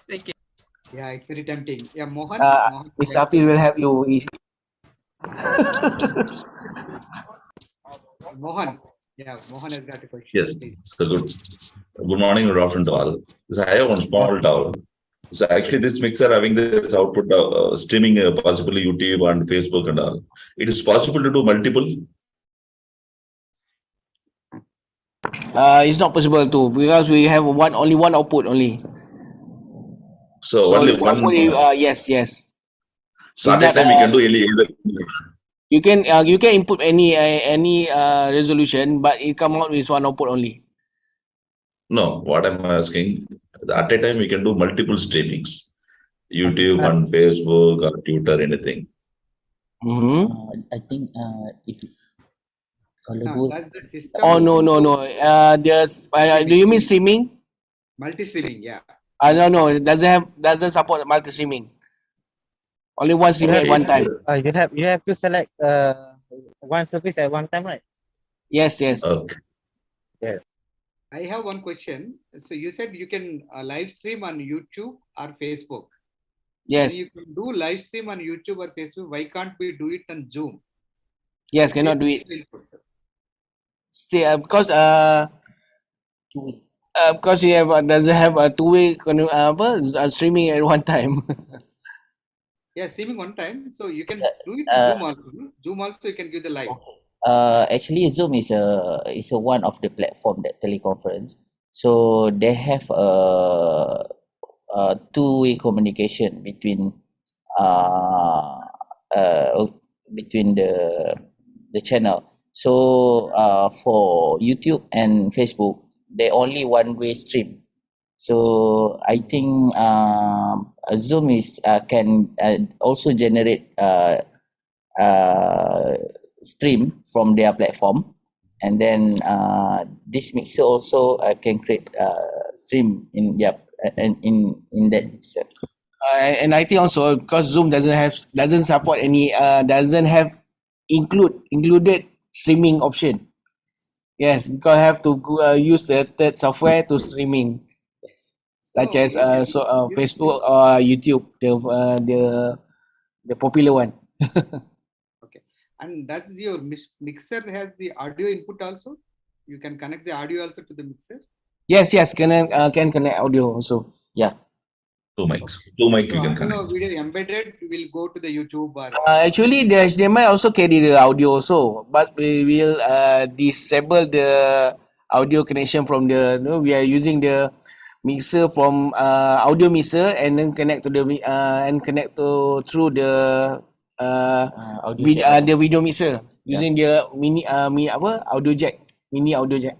Thank you. Yeah, it's very tempting. Yeah, Mohan. Mr. Afi will help you. Mohan. Yeah, Mohan has got a question. Yes. Please. So good morning, good afternoon to all. So I have one small doubt. So actually, this mixer having this output streaming possibly YouTube and Facebook and all. It is possible to do multiple. It's not possible to, because we have only one output only. So only one. Yes. So at that time we can do either. You can input any resolution, but it come out with one output only. No, what I'm asking, at a time we can do multiple streamings, YouTube and Facebook or Twitter, anything. I think if That's the system. Oh no. There's do you mean streaming? Multi-streaming, yeah. No, it doesn't support multi-streaming. Only one streaming at one time. You have to select one service at one time, right? Yes. Okay. Yeah. I have one question. So you said you can live stream on YouTube or Facebook. Yes. When you can do live stream on YouTube or Facebook, why can't we do it on Zoom? Yes, cannot do it. See, because you have doesn't have a two-way streaming at one time. Yeah, streaming one time. So you can do it on Zoom also. Zoom also you can give the live. Actually, Zoom is a one of the platform that teleconference. So they have a two-way communication between the channel. So for YouTube and Facebook, they only one-way stream. So I think Zoom is can also generate stream from their platform, and then this mixer also can create stream in that mixer. And I think also because Zoom doesn't support any doesn't have included streaming option. Yes, because I have to use the third software to streaming, such as Facebook or YouTube, the popular one. Okay, and that's your mixer has the audio input also. You can connect the audio also to the mixer. Yes, can connect audio also. Yeah. Two mics So you can connect. audio video embedded will go to the YouTube or. Actually, the HDMI also carry the audio also, but we will disable the audio connection from the. We are using the mixer from audio mixer and then connect to the through the the video mixer using the mini audio jack, mini audio jack.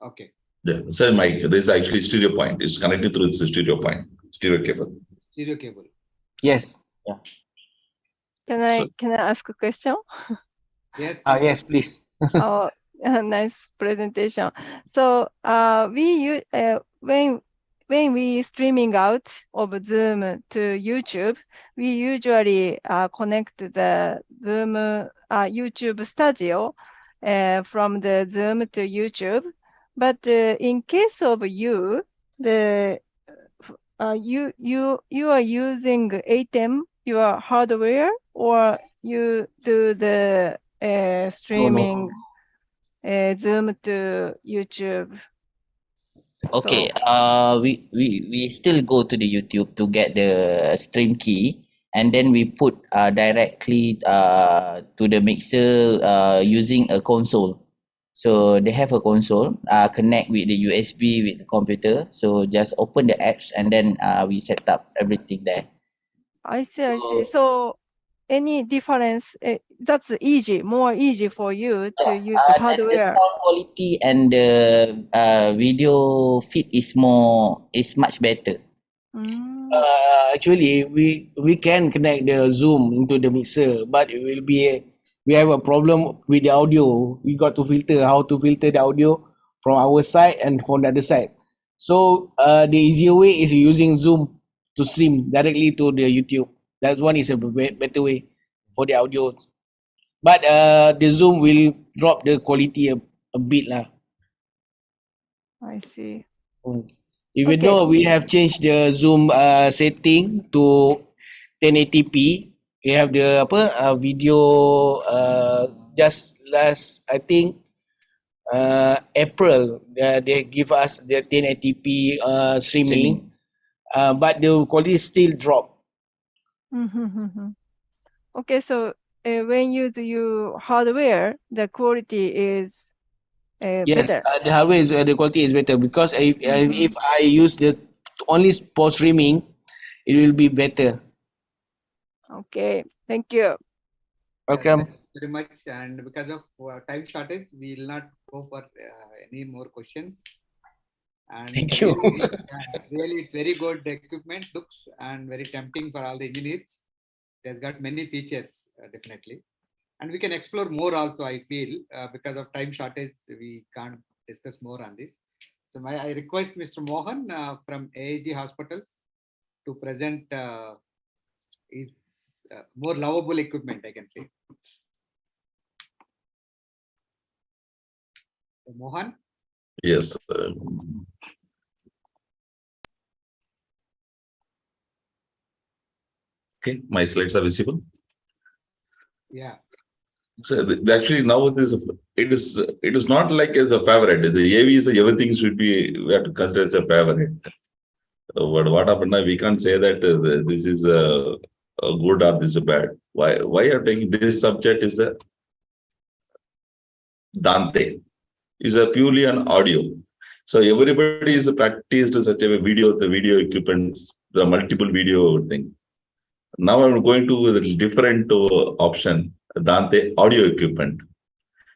Okay. Yeah, sir, Mike, this is actually stereo point. It's connected through the stereo point, stereo cable. Stereo cable. Yes. Yeah. Can I ask a question? Yes. Yes, please. Oh, nice presentation. So when we streaming out of Zoom to YouTube, we usually connect the Zoom YouTube Studio from the Zoom to YouTube. But in case of you, you are using ATEM, your hardware, or you do the streaming Zoom to YouTube? Okay, we still go to the YouTube to get the stream key, and then we put directly to the mixer using a console. So they have a console connect with the USB with the computer. So just open the apps and then we set up everything there. I see, I see. So any difference? That's easy, more easy for you to use The hardware. sound quality and the video feed is much better. Actually, we can connect the Zoom into the mixer, but it will be we have a problem with the audio. We got to filter how to filter the audio from our side and from the other side. So the easier way is using Zoom to stream directly to the YouTube. That one is a better way for the audio. But the Zoom will drop the quality a bit lah. I see. Even though we have changed the Zoom setting to 1080p, we have the video just last I think April they give us the 1080p streaming, but the quality still drop. Okay, so when you do your hardware, the quality is Yes, better. the hardware is the quality is better because if I use the only for streaming, it will be better. Okay, thank you. Welcome. Thank you very much. And because of time shortage, we will not go for any more questions. And thank you. Really, it's very good equipment, looks, and very tempting for all the engineers. It has got many features, definitely. And we can explore more also, I feel, because of time shortage, we can't discuss more on this. So I request Mr. Mohan from AAG Hospitals to present his more lovable equipment, I can say. So Mohan? Yes. Okay, my slides are visible. Yeah. So actually now it is not like as a favorite. The AV is everything should be, we have to consider as a favorite. But what happened now, we can't say that this is a good or this is bad. Why are taking this subject is the Dante. Is a purely an audio. So everybody is practiced such a video, the video equipments, the multiple video thing. Now I'm going to the different option, Dante audio equipment,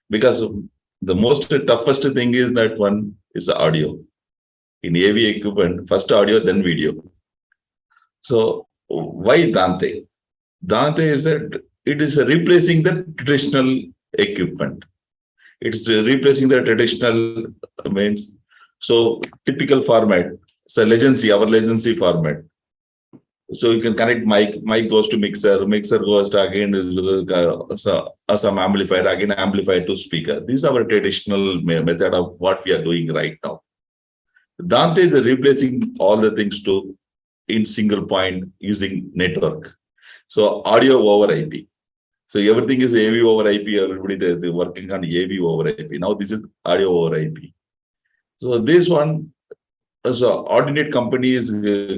because the most toughest thing is that one is the audio. In AV equipment, first audio, then video. So why Dante? Dante is that it is replacing the traditional equipment. It's replacing the traditional means. So typical format, it's a legacy, our legacy format. So you can connect mic goes to mixer goes to again some amplifier, again amplifier to speaker. This is our traditional method of what we are doing right now. Dante is replacing all the things to in single point using network. So audio over IP. So everything is AV over IP. Everybody they're working on AV over IP. Now this is audio over IP. So this one, so ordinate company is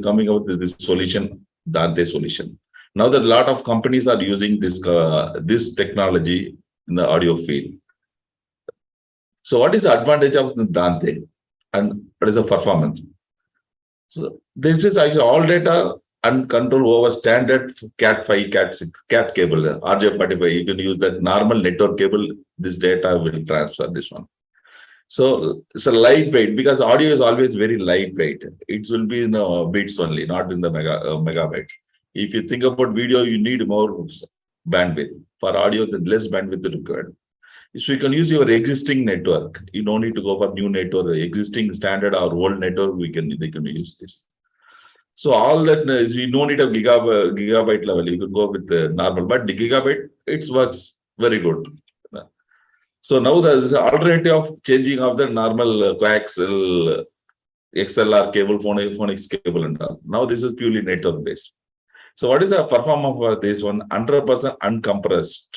coming out with this solution, Dante solution. Now that a lot of companies are using this this technology in the audio field. So what is the advantage of the Dante and what is the performance? So this is actually all data and control over standard Cat5, Cat6, Cat cable, RJ45. You can use that normal network cable. This data will transfer this one. So it's a lightweight because audio is always very lightweight. It will be in bits only, not in the megabyte. If you think about video, you need more bandwidth. For audio, the less bandwidth is required. So you can use your existing network. You don't need to go for new network. Existing standard or old network, they can use this. So all that you don't need a gigabyte level. You can go with the normal, but the gigabit it works very good. So now there's an alternative of changing of the normal coaxial XLR cable, phonics cable, and all. Now this is purely network based. So what is the performance of this one? 100% uncompressed.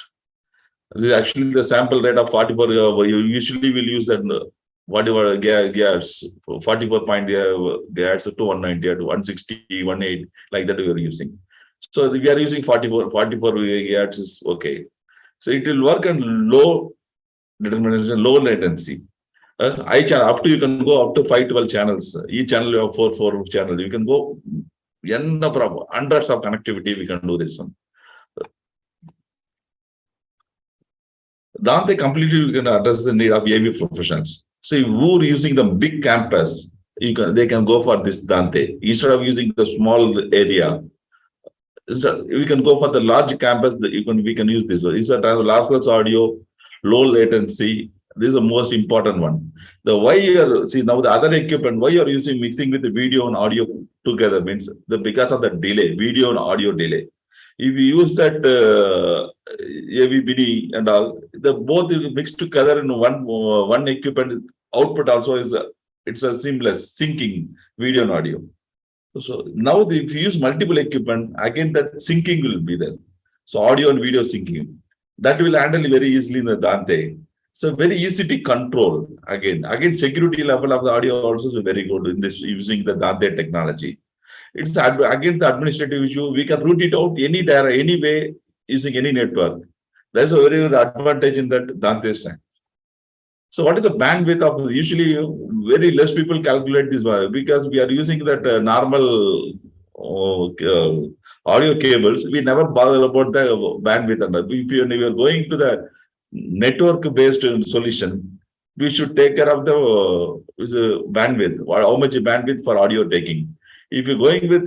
This is actually the sample rate of 44. You usually will use that whatever gigahertz, 44 gigahertz to 190 to 160, 180, like that we are using. So we are using 44 gigahertz is okay. So it will work on low determination, low latency. I channel up to you can go up to 512 channels. Each channel you have four channels. You can go n number of hundreds of connectivity. We can do this one. Dante completely can address the need of AV professionals. So who are using the big campus, they can go for this Dante instead of using the small area. So we can go for the large campus. We can use this one. It's a lossless audio, low latency. This is the most important one. Why you see now the other equipment, why you are using mixing with the video and audio together means because of the delay, video and audio delay. If you use that AVBD and all, the both is mixed together in one equipment. Output also is it's a seamless syncing video and audio. So now if you use multiple equipment, again that syncing will be there. So audio and video syncing that will handle very easily in the Dante. So very easy to control. Again security level of the audio also is very good in this using the Dante technology. It's again the administrative issue. We can route it out any way using any network. There's a very good advantage in that Dante stack. So what is the bandwidth of usually very less people calculate this because we are using that normal audio cables. We never bother about the bandwidth. And if you are going to the network based solution, we should take care of the bandwidth. How much bandwidth for audio taking. If you're going with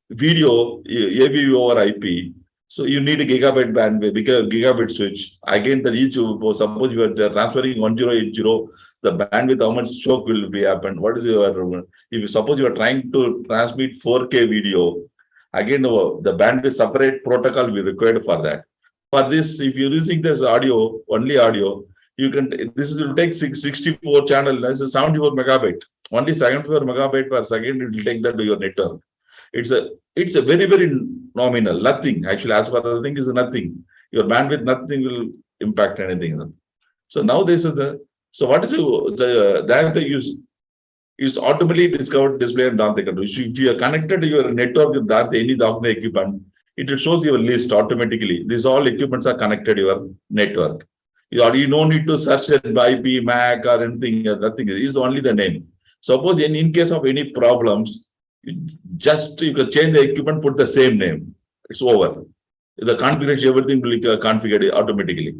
video, AV over IP, so you need a gigabyte bandwidth, gigabit switch. Again, suppose you are transferring 1080, the bandwidth, how much choke will be happen? What is your, if you suppose you are trying to transmit 4K video, again, the bandwidth separate protocol will be required for that. For this, if you're using this audio, only audio, you can, this will take 64 channel, that's a 74 megabit. Only 74 megabit per second, it will take that to your network. It's a very, very nominal, nothing. Actually, as far as the thing is nothing. Your bandwidth, nothing will impact anything. So now this is so what is the use is automatically discovered display and Dante control. If you are connected to your network with Dante, any Dante equipment, it will show your list automatically. These all equipments are connected to your network. You don't need to search it by IP, MAC or anything, nothing. It is only the name. Suppose in case of any problems, you can change the equipment, put the same name. It's over. The configuration, everything will be configured automatically.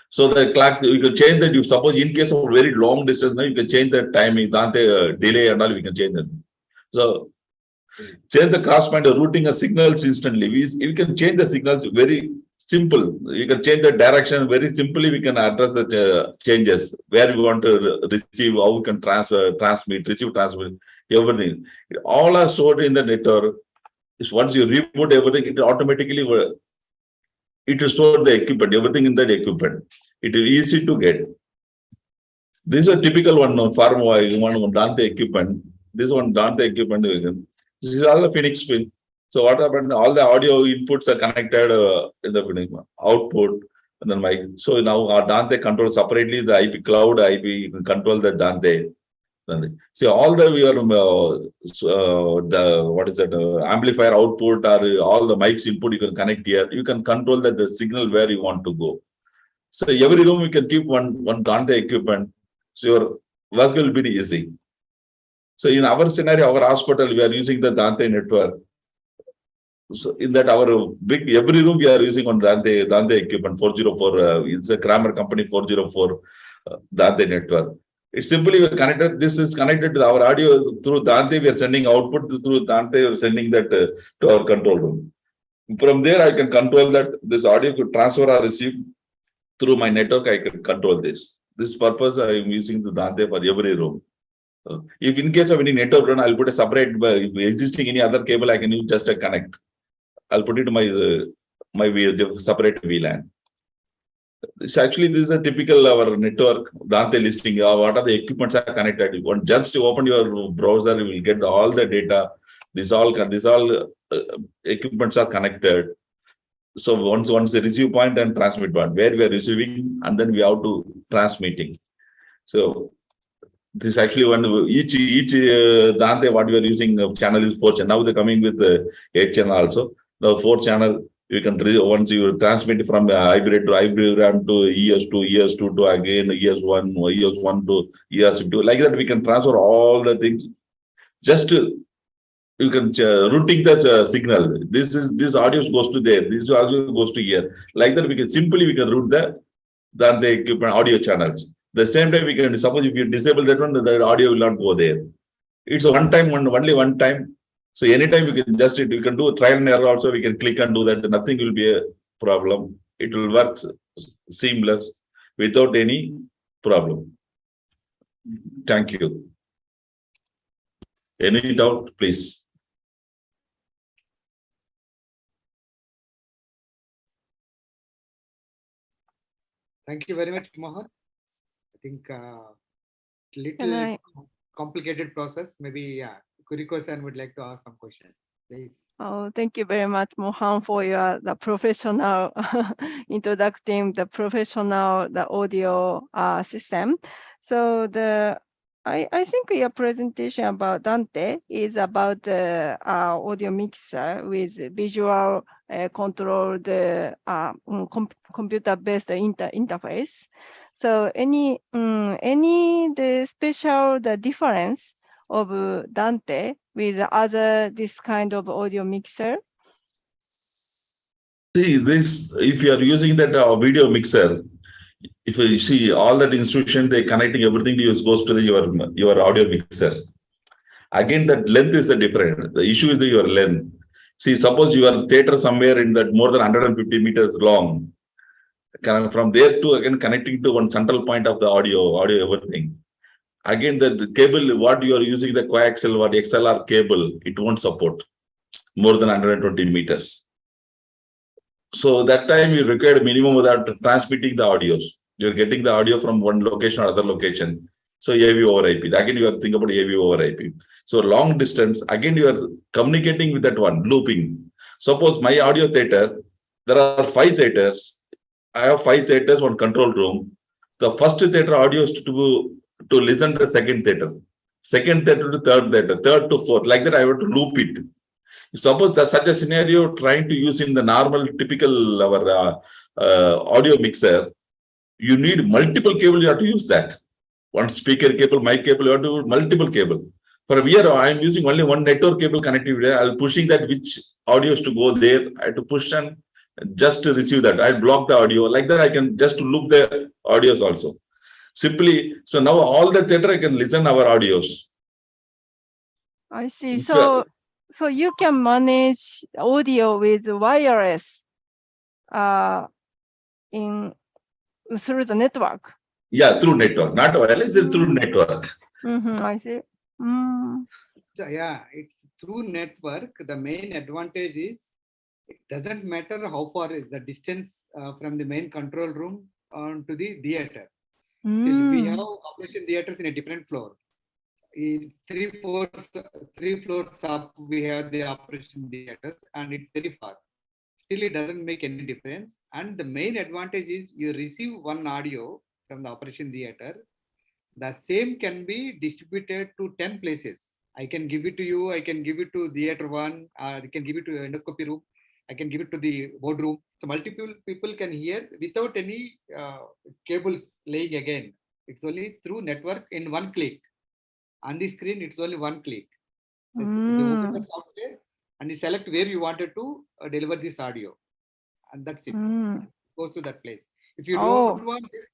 So the clock, you can change that. You suppose in case of very long distance, you can change the timing, Dante delay and all, we can change that. So change the crosspoint routing of signals instantly. We can change the signals very simple. You can change the direction very simply. We can address the changes where we want to receive, how we can transmit, receive, transmit, everything. All are stored in the network. Once you reboot everything, it automatically will store the equipment, everything in that equipment. It is easy to get. This is a typical one for one Dante equipment. This one Dante equipment. This is all the Phoenix pin. So what happened? All the audio inputs are connected in the Phoenix output and then mic. So now our Dante controls separately the IP cloud IP. You can control the Dante. See all the amplifier output or all the mics input you can connect here. You can control the signal where you want to go. So every room you can keep one Dante equipment. So your work will be easy. So in our scenario, our hospital, we are using the Dante network. So in that our every room we are using on Dante equipment 404. It's a Kramer company 404 Dante network. It's simply connected. This is connected to our audio through Dante. We are sending output through Dante. We are sending that to our control room. From there, I can control that this audio could transfer or receive through my network. I can control this. This purpose I am using the Dante for every room. If in case of any network run, I'll put a separate. If existing any other cable, I can use just a connect. I'll put it to my separate VLAN. This is a typical our network Dante listing. What are the equipments are connected? Just open your browser, you will get all the data. This all equipments are connected. So once the receive point and transmit point, where we are receiving, and then we have to transmitting. So this actually one each Dante what we are using channel is 4 channel. Now they're coming with 8 channel also. The 4 channel you can once you transmit from hybrid to hybrid RAM to ES2, ES2 to again ES1, ES1 to ES2. Like that we can transfer all the things. Just you can routing the signal. This audio goes to there. This audio goes to here. Like that we can route the equipment audio channels. The same time we can suppose if you disable that one, the audio will not go there. It's a only one time. So anytime you can you can do a trial and error also. We can click and do that. Nothing will be a problem. It will work seamless without any problem. Thank you. Any doubt, please? Thank you very much, Mohan. I think little complicated process. Maybe Kuriko-san would like to ask some questions, please. Oh, thank you very much, Mohan, for the professional introducing the professional audio system. So I think your presentation about Dante is about the audio mixer with visual controlled computer-based interface. So any the special difference of Dante with this kind of audio mixer? See this, if you are using that video mixer, if you see all that instruction, they connecting everything to you goes to your audio mixer. Again, that length is a different. The issue is your length. See, suppose you are theater somewhere in that more than 150 meters long. From there to again connecting to one central point of the audio everything. Again, the cable, what you are using, the coaxial or XLR cable, it won't support more than 120 meters. So that time you require minimum without transmitting the audios. You're getting the audio from one location or other location. So AV over IP. Again, you are thinking about AV over IP. So long distance, again, you are communicating with that one, looping. Suppose my audio theater, there are 5 theaters. I have 5 theaters, one control room. The first theater audio is to listen to the second theater. Second theater to third theater, third to fourth. Like that, I have to loop it. Suppose there's such a scenario trying to use in the normal, typical our audio mixer, you need multiple cable, you have to use that. One speaker cable, mic cable, you have to use multiple cable. For here, I am using only one network cable connectivity. I'll pushing that which audio is to go there. I have to push and just to receive that. I block the audio. Like that, I can just loop the audios also. Simply, so now all the theater I can listen our audios. I see. So you can manage audio with wireless through the network. Yeah, through network, not wireless, through network. I see. So yeah, it's through network. The main advantage is it doesn't matter how far is the distance from the main control room to the theater. So we have operation theaters in a different floor. In 3 floors up, we have the operation theaters, and it's very far. Still, it doesn't make any difference. And the main advantage is you receive one audio from the operation theater. The same can be distributed to 10 places. I can give it to you. I can give it to theater 1. I can give it to endoscopy room. I can give it to the boardroom. So multiple people can hear without any cables laying again. It's only through network in one click. On the screen, it's only one click. So you open the software and you select where you wanted to deliver this audio, and that's it. Goes to that place. If you don't want this,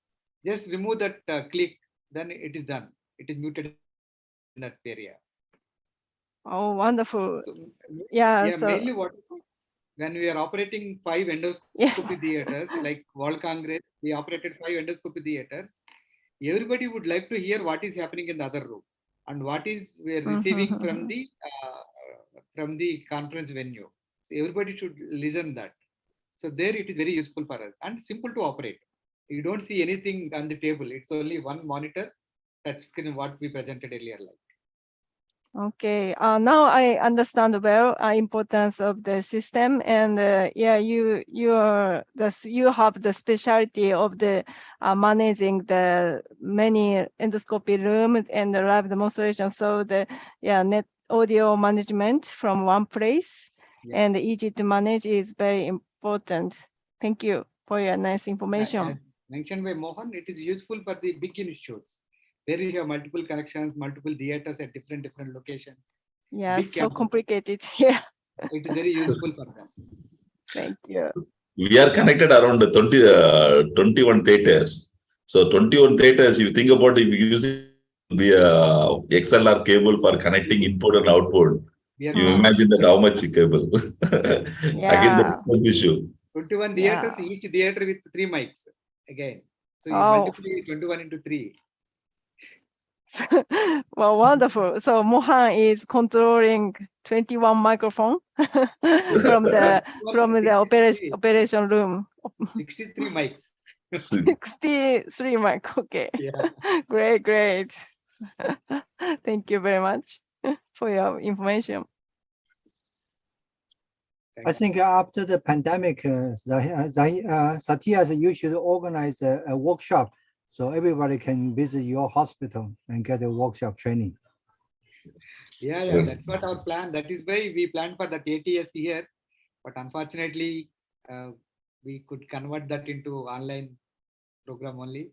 just remove that click, then it is done. It is muted in that area. Oh, wonderful. So, yeah. So mainly what when we are operating 5 endoscopy theaters, like World Congress, we operated 5 endoscopy theaters. Everybody would like to hear what is happening in the other room and what is we are receiving from the conference venue. So everybody should listen that. So there it is very useful for us and simple to operate. You don't see anything on the table. It's only one monitor, touch screen, what we presented earlier. Like. Okay, now I understand well importance of the system, and yeah, you have the specialty of the managing the many endoscopy rooms and the live demonstration. So the net audio management from one place and easy to manage is very important. Thank you for your nice information. As mentioned by Mohan, it is useful for the big institutes where you have multiple connections, multiple theaters at different locations. Yeah, so complicated. Yeah. It is very useful for them. Thank you. We are connected around 21 theaters. So 21 theaters, you think about if you use the XLR cable for connecting input and output, you imagine that how much cable. Again, the issue. 21 theaters, each theater with 3 mics again. So you multiply 21 into 3. Well, wonderful. So Mohan is controlling 21 microphone from the operation room. 63 mics. 63 mic. Okay. Yeah. Great. Thank you very much for your information. I think after the pandemic, Satya, you should organize a workshop so everybody can visit your hospital and get a workshop training. Yeah, that's what our plan. That is why we planned for that ATS here, but unfortunately, we could convert that into online program only.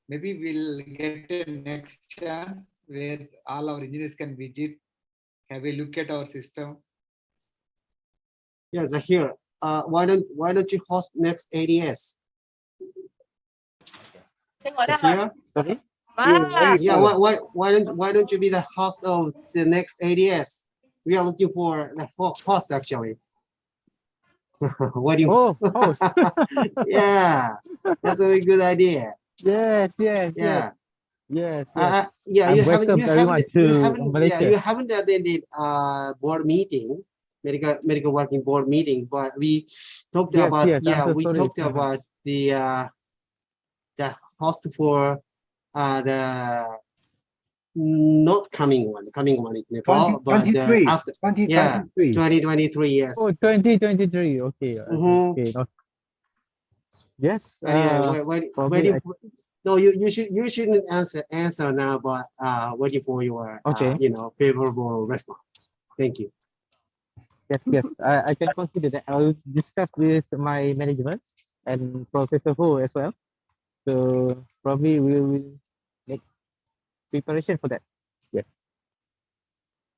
Maybe we'll get a next chance where all our engineers can visit, have a look at our system. Yeah, Zahir, why don't you host next ADS? Zahir? Sorry? Yeah, why don't you be the host of the next ADS? We are looking for the host actually. What do you? Oh, host. Yeah, that's a very good idea. Yes. Yeah, I'm you welcome everyone to Malaysia. you haven't attended board meeting, medical working board meeting, but we talked about talked about the host for the not coming one. Coming one is Nepal, but after 2023, yes. Oh, 2023. Okay. Okay. Yes. No, you shouldn't answer now, but waiting for your favorable response. Thank you. Yes. I can consider that. I'll discuss with my management and Professor Ho as well. So probably we will make preparation for that. Yes.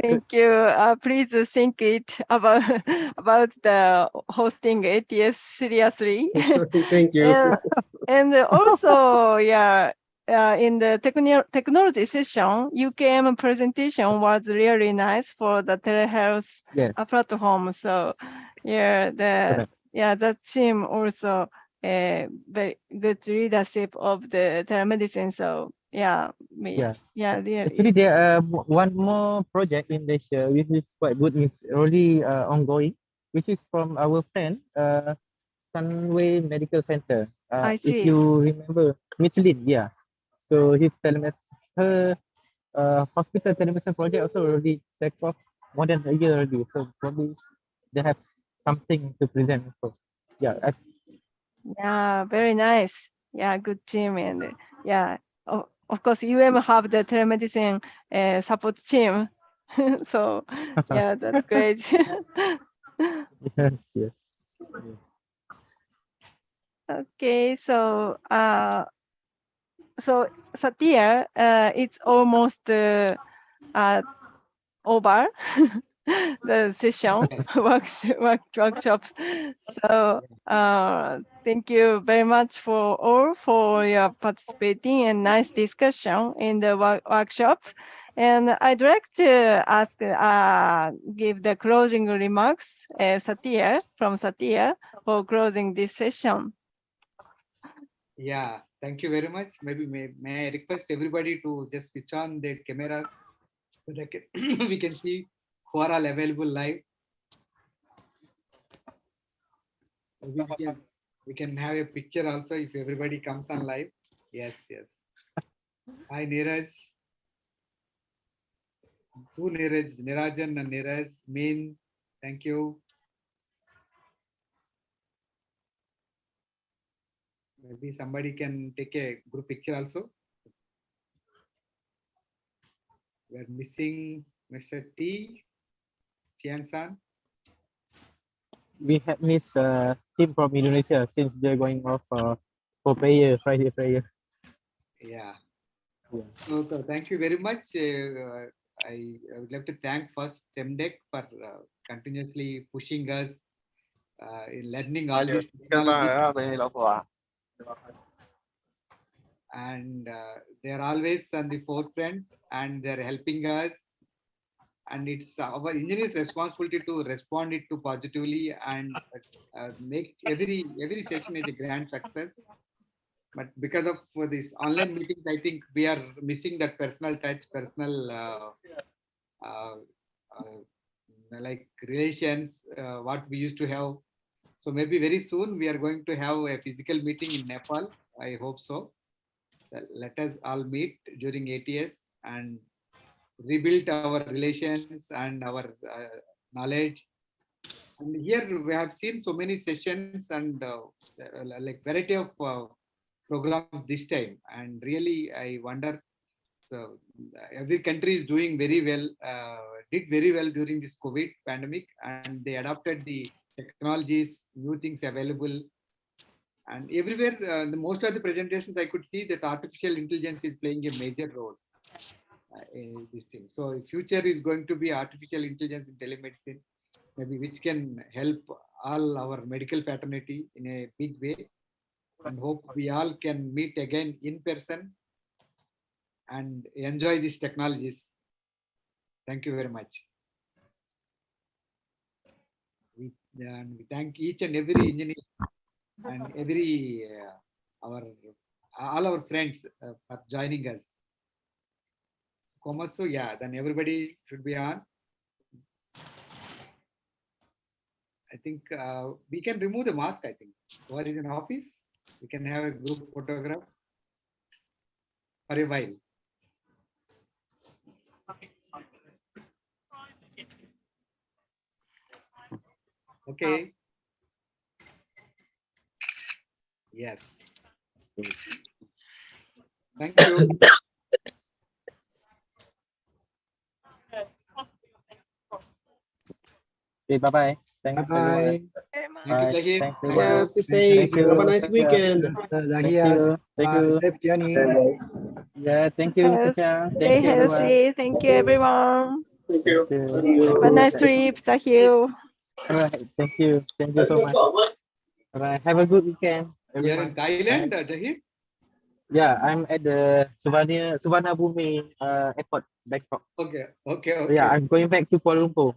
Thank you. Please think it about the hosting ATS seriously. Thank you. and also, in the technology session, UKM presentation was really nice for the telehealth platform. So that team also very good leadership of the telemedicine. So Actually, there one more project in Malaysia which is quite good. It's already ongoing, which is from our friend Sunway Medical Center. I see. If you remember, Michelin, So his hospital telemedicine project also already take off more than a year already. So probably they have something to present. So very nice. Good team and of course have the telemedicine support team. So that's great. Yes. Okay, so Satya, it's almost over the session workshops. So thank you very much for all for your participating and nice discussion in the workshop. And I'd like to ask, give the closing remarks, Satya for closing this session. Yeah, thank you very much. Maybe may I request everybody to just switch on their cameras so that we can see who are all available live. Maybe we can have a picture also if everybody comes on live. Yes, yes. Hi, Neeraj. Two Neeraj, Nirajan and Neeraj. Main, thank you. Maybe somebody can take a group picture also. We are missing Mr. T. Tian-san. We have missed team from Indonesia since they're going off for Friday prayer. Yeah. So thank you very much. I would like to thank first TEMDEC for continuously pushing us in learning all these technologies. And they are always on the forefront and they're helping us. And it's our engineers' responsibility to respond it to positively and make every session is a grand success. But because of these online meetings, I think we are missing that personal touch, personal like relations, what we used to have. So maybe very soon we are going to have a physical meeting in Nepal. I hope so. So let us all meet during ATS and rebuild our relations and our knowledge. And here we have seen so many sessions and like variety of programs this time. And really, I wonder. So every country is doing very well, did very well during this COVID pandemic, and they adopted the technologies, new things available. And everywhere, the most of the presentations I could see that artificial intelligence is playing a major role in this thing. So future is going to be artificial intelligence in telemedicine, maybe which can help all our medical fraternity in a big way. And hope we all can meet again in person and enjoy these technologies. Thank you very much. We thank each and every engineer and every all our friends for joining us. So yeah, then everybody should be on. I think we can remove the mask. I think who is in office, we can have a group photograph for a while. Okay. Yes. Thank you. Okay, bye-bye. Thanks, Bye-bye. everyone. Thank you, Thanks, Zahid. Yeah, stay safe. Have a nice weekend. Thank you. Thank you. Safe journey. Yeah, thank you, Sasha. Stay Thank you, everyone. healthy. Thank you, everyone. Thank you. Have a nice trip. Thank you. All right. Thank you. Thank you so much. All right. Have a good weekend, You are in everyone. Thailand, Zahid? Yeah, I'm at the Suvarnabhumi Airport, Bangkok. Okay. So yeah, I'm going back to Kuala Lumpur.